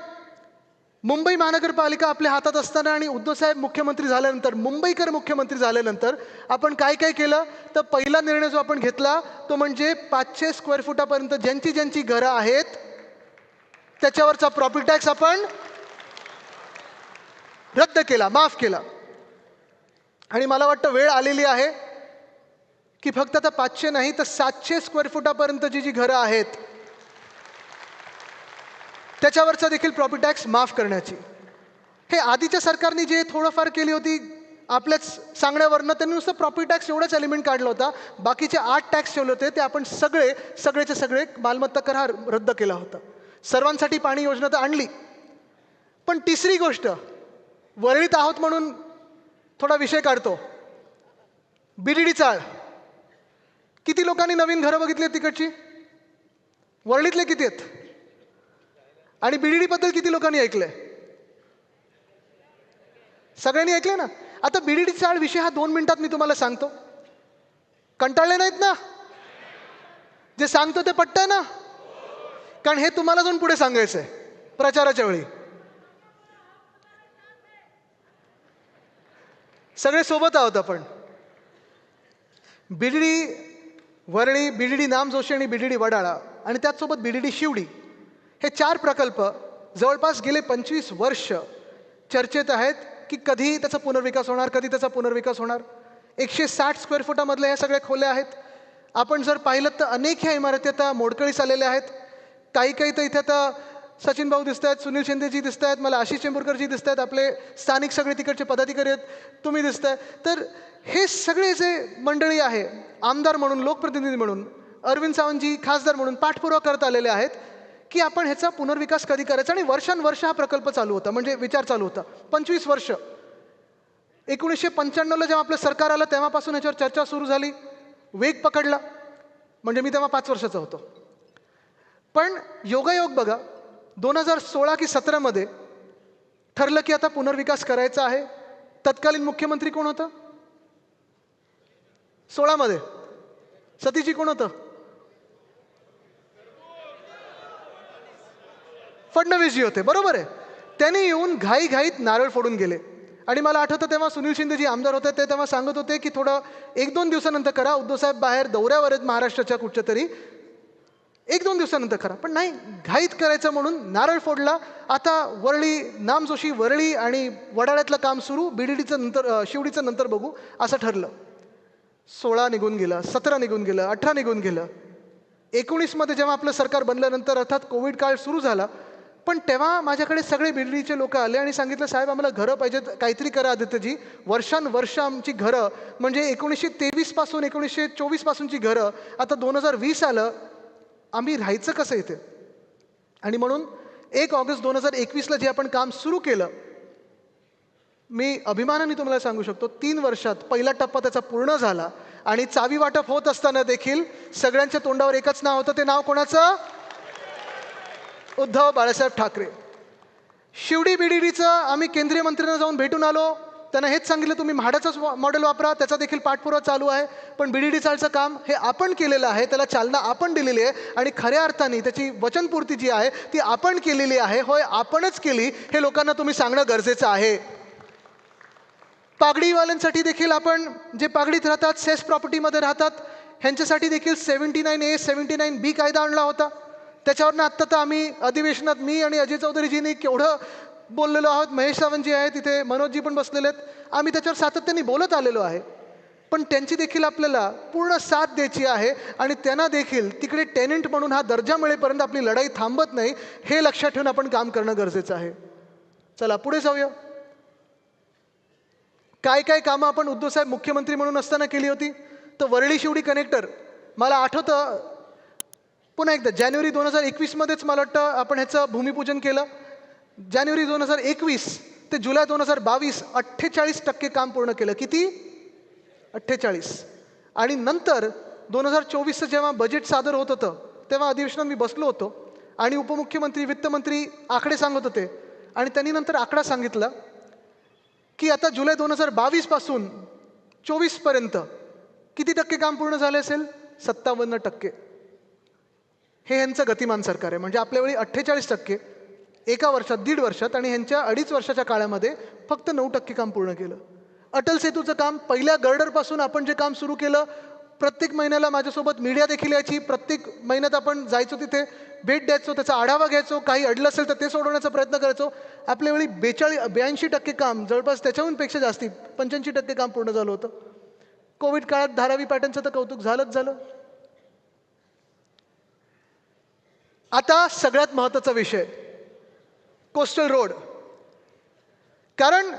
मुंबई महानगरपालिका आपल्या हातात असताना आणि उद्धवसाहेब मुख्यमंत्री झाल्यानंतर, मुंबईकर मुख्यमंत्री झाल्यानंतर आपण काय काय केलं? तर पहिला निर्णय जो आपण घेतला तो म्हणजे 500 स्क्वेअर फुटापर्यंत ज्यांची ज्यांची घरं आहेत त्याच्यावरचा प्रॉपर्टी टॅक्स आपण रद्द केला, माफ केला. आणि मला वाटतं वेळ आलेली आहे की फक्त आता 500 नाही तर 700 स्क्वेअर फुटापर्यंत जी घरं आहेत त्याच्यावरचा देखील प्रॉपर्टी टॅक्स माफ करण्याची. हे आधीच्या सरकारने जे थोडंफार केली होती आपल्याच सांगण्यावरनं, त्यांनी नुसतं प्रॉपर्टी टॅक्स एवढाच एलिमेंट काढला होता. बाकीचे 8 टॅक्स ठेवले होते ते आपण सगळेचे सगळे मालमत्ता कर हा रद्द केला होता. सर्वांसाठी पाणी योजना तर आणली. पण तिसरी गोष्ट, वरळीत आहोत म्हणून थोडा विषय काढतो. BDD चाळ, किती लोकांनी नवीन घरं बघितली तिकडची? वरळीतले किती आहेत? आणि BDD बद्दल किती लोकांनी ऐकलंय? सगळ्यांनी ऐकलंय ना? आता BDD चाळ विषय हा 2 मिनिटात मी तुम्हाला सांगतो. कंटाळले नाहीत ना? जे सांगतो ते पटतंय ना? कारण हे तुम्हाला जाऊन पुढे सांगायचंय प्रचाराच्या वेळी. सगळे सोबत आहोत आपण. BDD वरळी, BDD नामजोशी आणि BDD वडाळा आणि त्याचसोबत BDD शिवडी, हे 4 प्रकल्प जवळपास गेले 25 वर्ष चर्चेत आहेत की कधी त्याचा पुनर्विकास होणार, कधी त्याचा पुनर्विकास होणार. 160 स्क्वेअर फुटामधल्या ह्या सगळ्या खोल्या आहेत. आपण जर पाहिलं तर अनेक ह्या इमारती आता मोडकळीस आलेल्या आहेत. काही तर इथे आता सचिन भाऊ दिसत आहेत, सुनील शिंदेजी दिसत आहेत, मला आशिष चेंबूरकरजी दिसत आहेत, आपले स्थानिक सगळे तिकडचे पदाधिकारी आहेत, तुम्ही दिसताय. तर हे सगळे जे मंडळी आहे, आमदार म्हणून, लोकप्रतिनिधी म्हणून, अरविंद सावंतजी खासदार म्हणून पाठपुरावा करत आलेले आहेत की आपण ह्याचा पुनर्विकास कधी करायचा. आणि वर्षानुवर्ष हा प्रकल्प चालू होता, म्हणजे विचार चालू होता 25 वर्ष. 1995ला जेव्हा आपलं सरकार आलं तेव्हापासून याच्यावर चर्चा सुरू झाली, वेग पकडला. म्हणजे मी तेव्हा 5 वर्षाचा होतो. पण योगायोग बघा, 2016 की 17मध्ये ठरलं की आता पुनर्विकास करायचा आहे. तत्कालीन मुख्यमंत्री कोण होतं? 16मध्ये सतीजी कोण होतं? फडणवीसजी होते, बरोबर आहे. त्यांनी येऊन घाईघाईत नारळ फोडून गेले. आणि मला आठवतं तेव्हा सुनील शिंदेजी आमदार होते, ते तेव्हा सांगत होते की थोडं 1-2 दिवसानंतर करा, उद्धवसाहेब बाहेर दौऱ्यावर आहेत महाराष्ट्राच्या कुठच्या तरी, 1-2 दिवसानंतर करा. पण नाही, घाईत करायचं म्हणून नारळ फोडला. आता वरळी, नामजोशी वरळी आणि वडाळ्यातलं काम सुरू, बीडीडीचं नंतर, शिवडीचं नंतर बघू असं ठरलं. 16 निघून गेलं, 17 निघून गेलं, 18 निघून गेलं. 19मध्ये जेव्हा आपलं सरकार बनल्यानंतर अर्थात कोविड काळ सुरू झाला. पण तेव्हा माझ्याकडे सगळे बीडीडीचे लोक आले आणि सांगितलं, साहेब आम्हाला घरं पाहिजेत, काहीतरी करा आदित्यजी. वर्षानुवर्ष आमची घरं, म्हणजे 1923 पासून 1924 पासूनची घरं, आता 2020 आलं, आम्ही राहायचं कसं इथे? आणि म्हणून 1 ऑगस्ट 2021ला जे आपण काम सुरू केलं, मी अभिमानाने तुम्हाला सांगू शकतो 3 वर्षात पहिला टप्पा त्याचा पूर्ण झाला. आणि चावी वाटप होत असताना देखील सगळ्यांच्या तोंडावर एकच नाव होतं. ते नाव कोणाचं? उद्धव बाळासाहेब ठाकरे. शिवडी बीडीडीचं आम्ही केंद्रीय मंत्र्यांना जाऊन भेटून आलो. त्यांना हेच सांगितलं, तुम्ही म्हाडाचंच मॉडेल वापरा, त्याचा देखील पाठपुरावा चालू आहे. पण बीडीडी चालचं काम हे आपण केलेलं आहे, त्याला चालना आपण दिलेली आहे आणि खऱ्या अर्थाने त्याची वचनपूर्ती जी आहे ती आपण केलेली आहे. होय, आपणच केली, हे लोकांना तुम्ही सांगणं गरजेचं आहे. पागडीवाल्यांसाठी देखील आपण, जे पागडीत राहतात, सेस प्रॉपर्टीमध्ये राहतात, ह्यांच्यासाठी देखील 79A 79B कायदा आणला होता. त्याच्यावरनं आत्ता तर आम्ही अधिवेशनात मी आणि अजय चौधरीजींनी केवढं बोललेलो आहोत. महेश सावंतजी आहे तिथे, मनोजजी पण बसलेले आहेत. आम्ही त्याच्यावर सातत्याने बोलत आलेलो आहे. पण त्यांची देखील आपल्याला पूर्ण साथ द्यायची आहे आणि त्यांना देखील तिकडे टेनंट म्हणून हा दर्जा मिळेपर्यंत आपली लढाई थांबत नाही, हे लक्षात ठेवून आपण काम करणं गरजेचं आहे. चला पुढे जाऊया. काय काय कामं आपण उद्धवसाहेब मुख्यमंत्री म्हणून असताना केली होती? तर वरळी शिवडी कनेक्टर, मला आठवतं पुन्हा एकदा जानेवारी 2021मध्येच मला वाटतं आपण ह्याचं भूमिपूजन केलं. जानेवारी 2021 ते जुलै 2022 48% काम पूर्ण केलं. किती? 48. आणि नंतर 2024चं जेव्हा बजेट सादर होत होतं तेव्हा अधिवेशनात मी बसलो होतो आणि उपमुख्यमंत्री, वित्तमंत्री आकडे सांगत होते आणि त्यांनी नंतर आकडा सांगितला की आता जुलै 2022 पासून 24पर्यंत किती टक्के काम पूर्ण झाले असेल? 57%. हे यांचं गतिमान सरकार आहे. म्हणजे आपल्या वेळी 48% एका वर्षात, 1.5 वर्षात, आणि ह्यांच्या 2.5 वर्षाच्या काळामध्ये फक्त 9% काम पूर्ण केलं. अटल सेतूचं काम, पहिल्या गर्डरपासून आपण जे काम सुरू केलं, प्रत्येक महिन्याला माझ्यासोबत मीडिया देखील यायची. प्रत्येक महिन्यात आपण जायचो, तिथे भेट द्यायचो, त्याचा आढावा घ्यायचो, काही अडलं असेल तर ते सोडवण्याचा प्रयत्न करायचो. आपल्या वेळी 82% काम, जवळपास त्याच्याहून पेक्षा जास्ती 85% काम पूर्ण झालं होतं. कोविड काळात धारावी पॅटर्नचं तर कौतुक झालंच झालं. आता सगळ्यात महत्त्वाचा विषय, कोस्टल रोड. कारण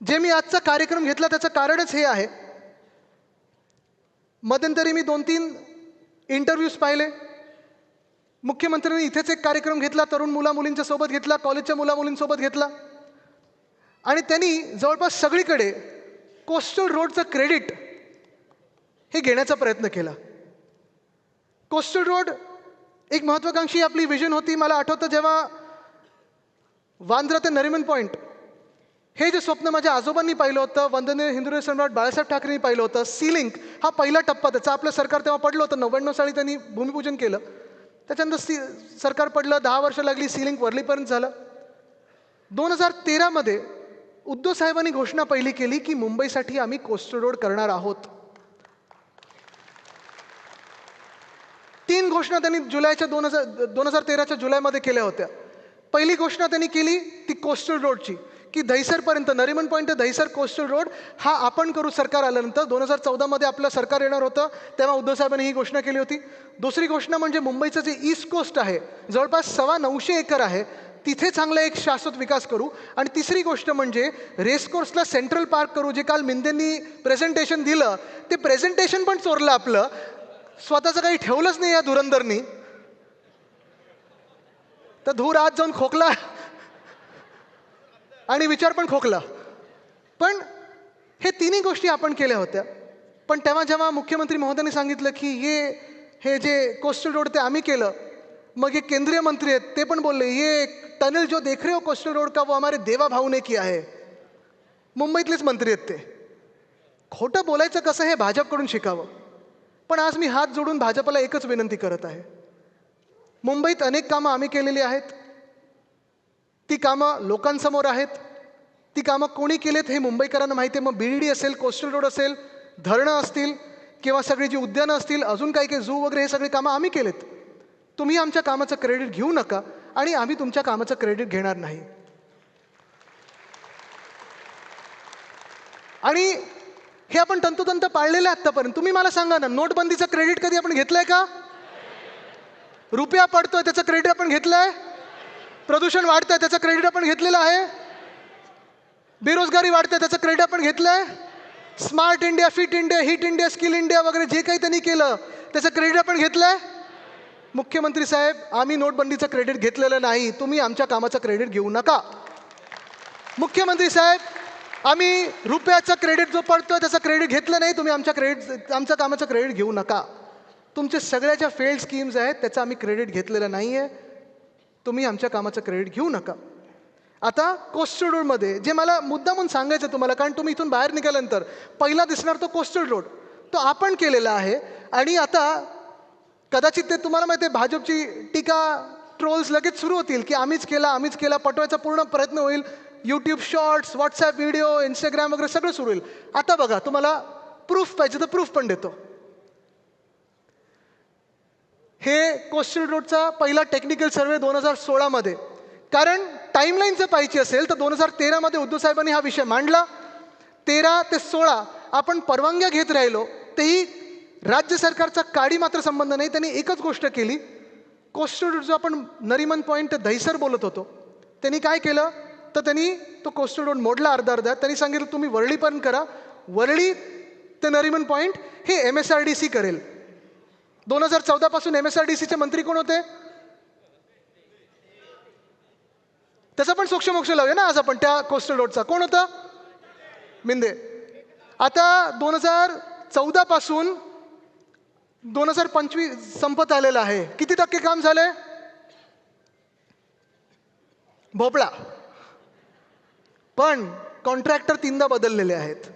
जे मी आजचा कार्यक्रम घेतला त्याचं कारणच हे आहे. मध्यंतरी मी 2-3 इंटरव्ह्यूज पाहिले. मुख्यमंत्र्यांनी इथेच एक कार्यक्रम घेतला, तरुण मुलामुलींच्या सोबत घेतला, कॉलेजच्या मुलामुलींसोबत घेतला आणि त्यांनी जवळपास सगळीकडे कोस्टल रोडचं क्रेडिट हे घेण्याचा प्रयत्न केला. कोस्टल रोड एक महत्त्वाकांक्षी आपली विजन होती. मला आठवतं जेव्हा वांद्रा ते नरिमन पॉईंट हे जे स्वप्न माझ्या आजोबांनी पाहिलं होतं, वंदनीय हिंदुराव सम्राट बाळासाहेब ठाकरेंनी पाहिलं होतं, सी लिंक हा पहिला टप्पा, त्याचा आपलं सरकार तेव्हा पडलं होतं. 99 साली त्यांनी भूमिपूजन केलं. त्याच्यानंतर सरकार पडलं, 10 वर्ष लागली, सी लिंक वरलीपर्यंत झालं. 2013मध्ये उद्धव साहेबांनी घोषणा पहिली केली की मुंबईसाठी आम्ही कोस्टल रोड करणार आहोत. 3 घोषणा त्यांनी 2013च्या जुलैमध्ये केल्या होत्या. पहिली घोषणा त्यांनी केली ती कोस्टल रोडची, की दहिसरपर्यंत, नरिमन पॉईंट ते दहिसर कोस्टल रोड हा आपण करू सरकार आल्यानंतर. 2014मध्ये आपलं सरकार येणार होतं, तेव्हा उद्धव साहेबांनी ही घोषणा केली होती. दुसरी घोषणा म्हणजे मुंबईचं जे ईस्ट कोस्ट आहे, जवळपास 950 एकर आहे, तिथे चांगला एक शाश्वत विकास करू. आणि तिसरी गोष्ट म्हणजे रेसकोर्सला सेंट्रल पार्क करू. जे काल मिंदेंनी प्रेझेंटेशन दिलं, ते प्रेझेंटेशन पण चोरलं आपलं, स्वतःचं काही ठेवलंच नाही या धुरंधरनी. तर धूर आत जाऊन खोकला आणि विचार पण खोकला. पण हे तिन्ही गोष्टी आपण केल्या होत्या. पण तेव्हा जेव्हा मुख्यमंत्री महोदयांनी सांगितलं की हे जे कोस्टल रोड ते आम्ही केलं, मग हे केंद्रीय मंत्री आहेत ते पण बोलले ये टनल जो देख रहे हो कोस्टल रोड का वो हमारे देवा भाऊ ने किया है. मुंबईतलेच मंत्री आहेत ते. खोटं बोलायचं कसं हे भाजपकडून शिकावं. पण आज मी हात जोडून भाजपला एकच विनंती करत आहे. मुंबईत अनेक कामं आम्ही केलेली आहेत. ती कामं लोकांसमोर आहेत. ती कामं कोणी केलेत हे मुंबईकरांना माहिती आहे. मग BDD असेल, कोस्टल रोड असेल, धरणं असतील किंवा सगळी जी उद्यानं असतील, अजून काही काही झू वगैरे, हे सगळी कामं आम्ही केलेत. तुम्ही आमच्या कामाचं क्रेडिट घेऊ नका आणि आम्ही तुमच्या कामाचं क्रेडिट घेणार नाही. आणि हे आपण तंतोतंत पाळलेलं आहे आत्तापर्यंत. तुम्ही मला सांगा ना, नोटबंदीचं क्रेडिट कधी आपण घेतलंय का? रुपया पडतोय त्याचं क्रेडिट आपण घेतलंय? प्रदूषण वाढतंय त्याचं क्रेडिट आपण घेतलेलं आहे? बेरोजगारी वाढते त्याचं क्रेडिट आपण घेतलंय? Smart India, fit India, hit India, skill India वगैरे जे काही त्यांनी केलं त्याचं क्रेडिट आपण घेतलंय? मुख्यमंत्री साहेब, आम्ही नोटबंदीचं क्रेडिट घेतलेलं नाही. तुम्ही आमच्या कामाचं क्रेडिट घेऊ नका. मुख्यमंत्री साहेब, आम्ही रुपयाचं क्रेडिट जो पडतोय त्याचं क्रेडिट घेतलं नाही. तुम्ही आमच्या कामाचं क्रेडिट घेऊ नका. तुमचे सगळ्या ज्या फेल्ड स्कीम्स आहेत त्याचं आम्ही क्रेडिट घेतलेलं नाही आहे. तुम्ही आमच्या कामाचं क्रेडिट घेऊ नका. आता कोस्टल रोडमध्ये जे मला मुद्दामून सांगायचं तुम्हाला, कारण तुम्ही इथून बाहेर निघाल्यानंतर पहिला दिसणार तो कोस्टल रोड, तो आपण केलेला आहे. आणि आता कदाचित ते तुम्हाला माहिती आहे, भाजपची टीका, ट्रोल्स लगेच सुरू होतील की आम्हीच केला, पटवायचा पूर्ण प्रयत्न होईल. YouTube shorts, WhatsApp video, Instagram वगैरे सगळं सुरू होईल. आता बघा, तुम्हाला प्रूफ पाहिजे तर प्रूफ पण देतो. हे कोस्टल रोडचा पहिला टेक्निकल सर्वे 2016 कारण टाईमलाईन जर पाहिजे असेल तर 2013 उद्धव साहेबांनी हा विषय मांडला. 13 ते 16 आपण परवानग्या घेत राहिलो, तेही राज्य सरकारचा काडी मात्र संबंध नाही. त्यांनी एकच गोष्ट केली, कोस्टल रोड जो आपण नरिमन पॉईंट ते दहिसर बोलत होतो, त्यांनी काय केलं तर त्यांनी तो कोस्टल रोड मोडला अर्धा. त्यांनी सांगितलं तुम्ही वरळीपर्यंत करा, वरळी ते नरिमन पॉईंट हे MSRDC करेल. 2014 पासून MSRDCचे मंत्री कोण होते? त्याचा पण सोक्षमोक्ष लावूया ना आज आपण. त्या कोस्टल रोडचा कोण होता? मिंदे. आता 2014 पासून 2025 संपत आलेला आहे. किती टक्के काम झालंय? भोपळा. पण कॉन्ट्रॅक्टर 3दा बदललेले आहेत.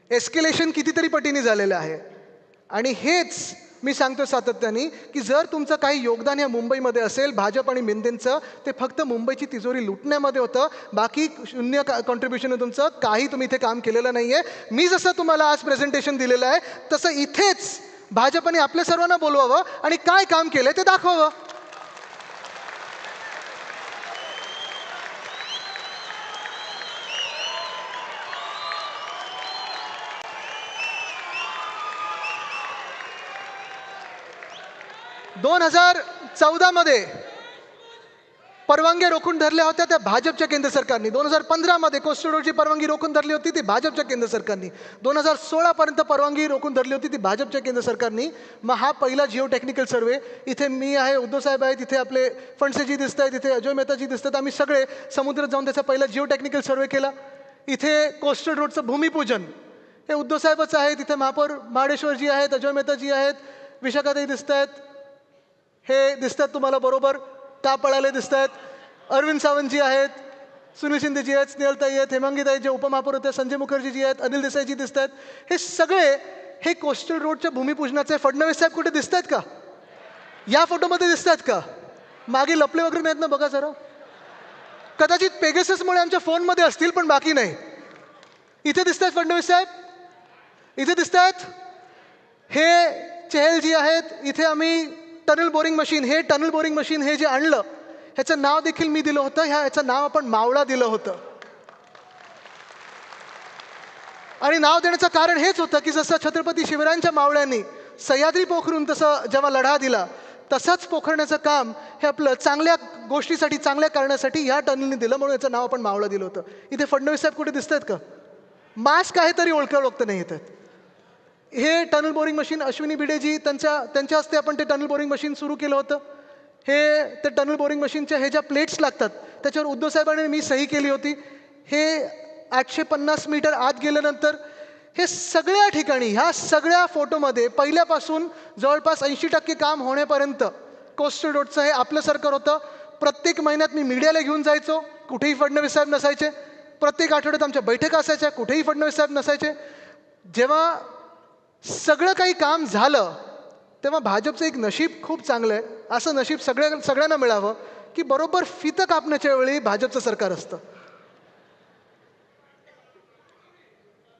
एस्केलेशन कितीतरी पटीने झालेलं आहे. आणि हेच मी सांगतो सातत्याने की जर तुमचं काही योगदान या मुंबईमध्ये असेल, भाजप आणि मिंदेंचं, ते फक्त मुंबईची तिजोरी लुटण्यामध्ये होतं. बाकी शून्य कॉन्ट्रीब्युशन आहे तुमचं. काही तुम्ही इथे काम केलेलं नाही आहे. मी जसं तुम्हाला आज प्रेझेंटेशन दिलेलं आहे तसं इथेच भाजपने आपल्या सर्वांना बोलवावं आणि काय काम केलं ते दाखवावं. दोन 2014 परवानग्या रोखून धरल्या होत्या त्या भाजपच्या केंद्र सरकारने. 2015 कोस्टल रोडची परवानगी रोखून धरली होती ती भाजपच्या केंद्र सरकारने. 2016 परवानगी रोखून धरली होती ती भाजपच्या केंद्र सरकारने. मग हा पहिला जिओ टेक्निकल सर्वे, इथे मी आहे, उद्धव साहेब आहेत, इथे आपले फणसेजी दिसत आहेत, इथे अजय मेहताजी दिसतात. आम्ही सगळे समुद्रात जाऊन त्याचा पहिला जिओ टेक्निकल सर्वे केला. इथे कोस्टल रोडचं भूमिपूजन हे उद्धव साहेबच आहेत. इथे महापौर महाडेश्वरजी आहेत, अजय मेहताजी आहेत, विशाखाताई दिसत आहेत, हे दिसतात तुम्हाला बरोबर, का पळाले दिसत आहेत, अरविंद सावंतजी आहेत, सुनील शिंदेजी आहेत, स्नेहलताई आहेत, हेमांगीताई जे उपमहापौर होते, संजय मुखर्जीजी आहेत, अनिल देसाईजी दिसत आहेत. हे सगळे हे कोस्टल रोडच्या भूमिपूजनाचे. फडणवीस साहेब कुठे दिसत आहेत का? या फोटोमध्ये दिसत आहेत का? मागे लपले वगैरे नाहीत ना, बघा जरा. कदाचित पेगससमुळे आमच्या फोनमध्ये असतील पण बाकी नाही. इथे दिसत आहेत फडणवीस साहेब, इथे दिसत आहेत. हे चेहलजी आहेत. इथे आम्ही टनल बोरिंग मशीन, हे टनल बोरिंग मशीन हे जे आणलं ह्याचं नाव देखील मी दिलं होतं. ह्याचं नाव आपण मावळा दिलं होतं. आणि नाव देण्याचं कारण हेच होतं की जसं छत्रपती शिवरायांच्या मावळ्यांनी सह्याद्री पोखरून तसं जेव्हा लढा दिला, तसंच पोखरण्याचं काम हे आपलं चांगल्या गोष्टीसाठी, चांगल्या कारणासाठी ह्या टनलने दिलं, म्हणून याचं नाव आपण मावळा दिलं होतं. इथे फडणवीस साहेब कुठे दिसत आहेत का? मास्क आहे तरी ओळखता नाही येतात. हे टनल बोरिंग मशीन अश्विनी भिडेजी त्यांच्या हस्ते आपण ते टनल बोरिंग मशीन सुरू केलं होतं. हे ते टनल बोरिंग मशीनच्या हे ज्या प्लेट्स लागतात त्याच्यावर उद्धव साहेबांनी मी सही केली होती. हे 850 मीटर आत गेल्यानंतर हे सगळ्या ठिकाणी ह्या सगळ्या फोटोमध्ये पहिल्यापासून जवळपास 80% काम होण्यापर्यंत कोस्टल रोडचं हे आपलं सरकार होतं. प्रत्येक महिन्यात मी मीडियाला घेऊन जायचो, कुठेही फडणवीस साहेब नसायचे. प्रत्येक आठवड्यात आमच्या बैठका असायच्या, कुठेही फडणवीस साहेब नसायचे. जेव्हा सगळं काही काम झालं तेव्हा भाजपचं एक नशीब खूप चांगलं आहे. असं नशीब सगळ्यांना मिळावं की बरोबर फितं कापण्याच्या वेळी भाजपचं सरकार असतं.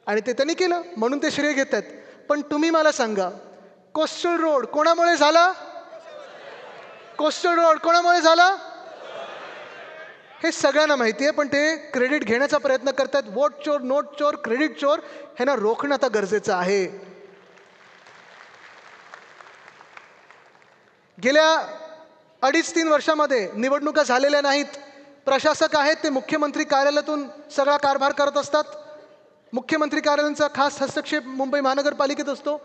आणि ते त्यांनी केलं म्हणून ते श्रेय घेत आहेत. पण तुम्ही मला सांगा, कोस्टल रोड कोणामुळे झाला? कोस्टल रोड कोणामुळे झाला? हे सगळ्यांना माहिती आहे, पण ते क्रेडिट घेण्याचा प्रयत्न करतात. वोट चोर, नोट चोर, क्रेडिट चोर ह्यांना रोखणं आता गरजेचं आहे. गेल्या 2.5-3 वर्षामध्ये निवडणुका झालेल्या नाहीत. प्रशासक आहेत ते मुख्यमंत्री कार्यालयातून सगळा कारभार करत असतात. मुख्यमंत्री कार्यालयाचा खास हस्तक्षेप मुंबई महानगरपालिकेत असतो.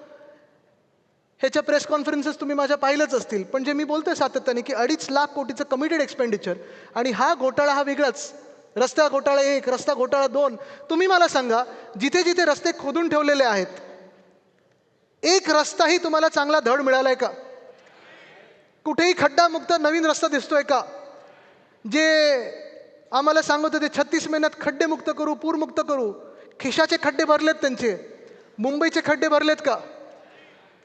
ह्याच्या प्रेस कॉन्फरन्सेस तुम्ही माझ्या पाहिलंच असतील. पण जे मी बोलतोय सातत्याने की 2.5 लाख कोटीचं कमिटेड एक्सपेंडिचर आणि हा घोटाळा हा वेगळाच. रस्ता घोटाळा 1, रस्ता घोटाळा 2. तुम्ही मला सांगा, जिथे जिथे रस्ते खोदून ठेवलेले आहेत, एक रस्ताही तुम्हाला चांगला धड मिळालाय का? कुठेही खड्डामुक्त नवीन रस्ता दिसतोय का? जे आम्हाला सांगत होते 36 महिन्यात खड्डेमुक्त करू, पूरमुक्त करू, खिशाचे खड्डे भरलेत त्यांचे, मुंबईचे खड्डे भरलेत का?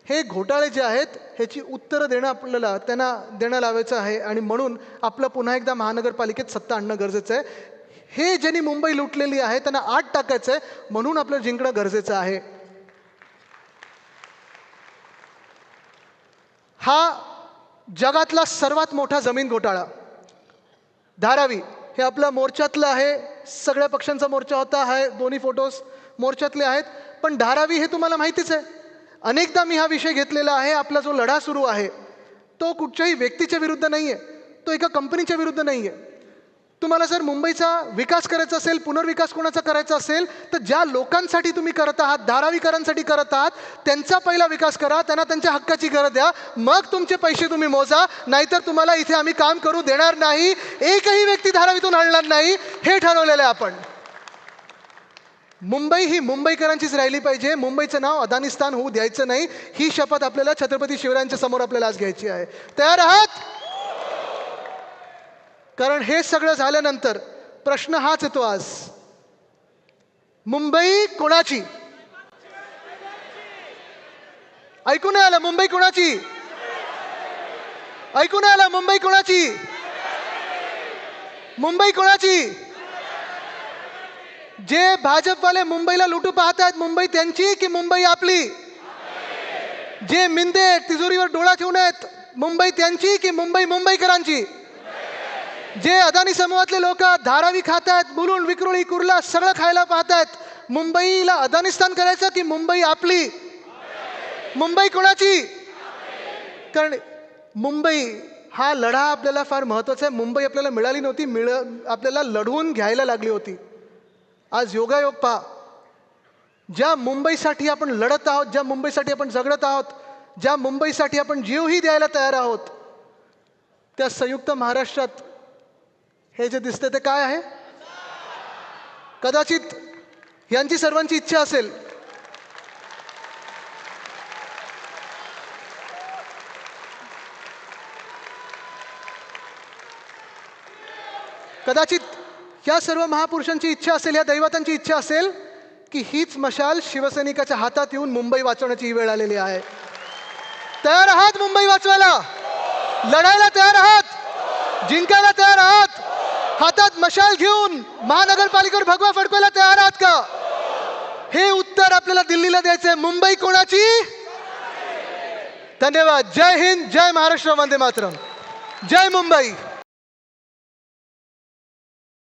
हे घोटाळे जे आहेत ह्याची उत्तरं देणं आपल्याला त्यांना देणं लावायचं आहे. आणि म्हणून आपलं पुन्हा एकदा महानगरपालिकेत सत्ता आणणं गरजेचं आहे. हे ज्यांनी मुंबई लुटलेली आहे त्यांना आत टाकायचं आहे, म्हणून आपलं जिंकणं गरजेचं आहे. हा जगातला सर्वात मोठा जमीन घोटाळा धारावी हे आपल्या मोर्चातलं आहे. सगळ्या पक्षांचा मोर्चा होता. आहे दोन्ही फोटोज मोर्चातले आहेत. पण धारावी हे तुम्हाला माहितीच आहे. अनेकदा मी हा विषय घेतलेला आहे. आपला जो लढा सुरू आहे तो कुठच्याही व्यक्तीच्या विरुद्ध नाही आहे, तो एका कंपनीच्या विरुद्ध नाही आहे. तुम्हाला जर मुंबईचा विकास करायचा असेल, पुनर्विकास कोणाचा करायचा असेल, तर ज्या लोकांसाठी तुम्ही करत आहात, धारावीकरांसाठी करत आहात, त्यांचा पहिला विकास करा, त्यांना त्यांच्या हक्काची घरं द्या, मग तुमचे पैसे तुम्ही मोजा. नाहीतर तुम्हाला इथे आम्ही काम करू देणार नाही. एकही व्यक्ती धारावीतून हलणार नाही, हे ठरवलेलं आहे आपण. मुंबई ही मुंबईकरांचीच राहिली पाहिजे. मुंबईचं नाव अदानिस्तान होऊ द्यायचं नाही. ही शपथ आपल्याला छत्रपती शिवरायांच्या समोर आपल्याला आज घ्यायची आहे. तयार आहात? कारण हे सगळं झाल्यानंतर प्रश्न हाच येतो आज, मुंबई कोणाची? ऐकून नाही आलं? मुंबई कोणाची? ऐकून नाही आलं? मुंबई कोणाची? मुंबई कोणाची? जे भाजपवाले मुंबईला लुटू पाहत आहेत, मुंबई त्यांची की मुंबई आपली? जे मिंदे तिजोरीवर डोळा ठेवून आहेत, मुंबई त्यांची की मुंबई मुंबईकरांची? जे अदानी समूहातले लोक धारावी खात आहेत, बुलून, विक्रोळी, कुर्ला सगळं खायला पाहत आहेत, मुंबईला अदानिस्तान करायचं की मुंबई आपली? मुंबई कोणाची? कारण मुंबई हा लढा आपल्याला फार महत्त्वाचा आहे. मुंबई आपल्याला मिळाली नव्हती, आपल्याला लढवून घ्यायला लागली होती. आज योगायोग पहा, ज्या मुंबईसाठी आपण लढत आहोत, ज्या मुंबईसाठी आपण झगडत आहोत, ज्या मुंबईसाठी आपण जीवही द्यायला तयार आहोत, त्या संयुक्त महाराष्ट्रात हे जे दिसते ते काय आहे? कदाचित यांची सर्वांची इच्छा असेल कदाचित या सर्व महापुरुषांची इच्छा असेल, या दैवतांची इच्छा असेल की हीच मशाल शिवसैनिकाच्या हातात येऊन मुंबई वाचवण्याची ही वेळ आलेली आहे. तयार आहात मुंबई वाचवायला? लढायला तयार आहात? जिंकायला तयार आहात? हातात मशाल घेऊन महानगरपालिकेवर भगवा फडकवायला तयार आहात का? हे उत्तर आपल्याला दिल्लीला द्यायचंय. मुंबई कोणाची? धन्यवाद. जय हिंद, जय महाराष्ट्र, वंदे मातरम. जय मुंबई.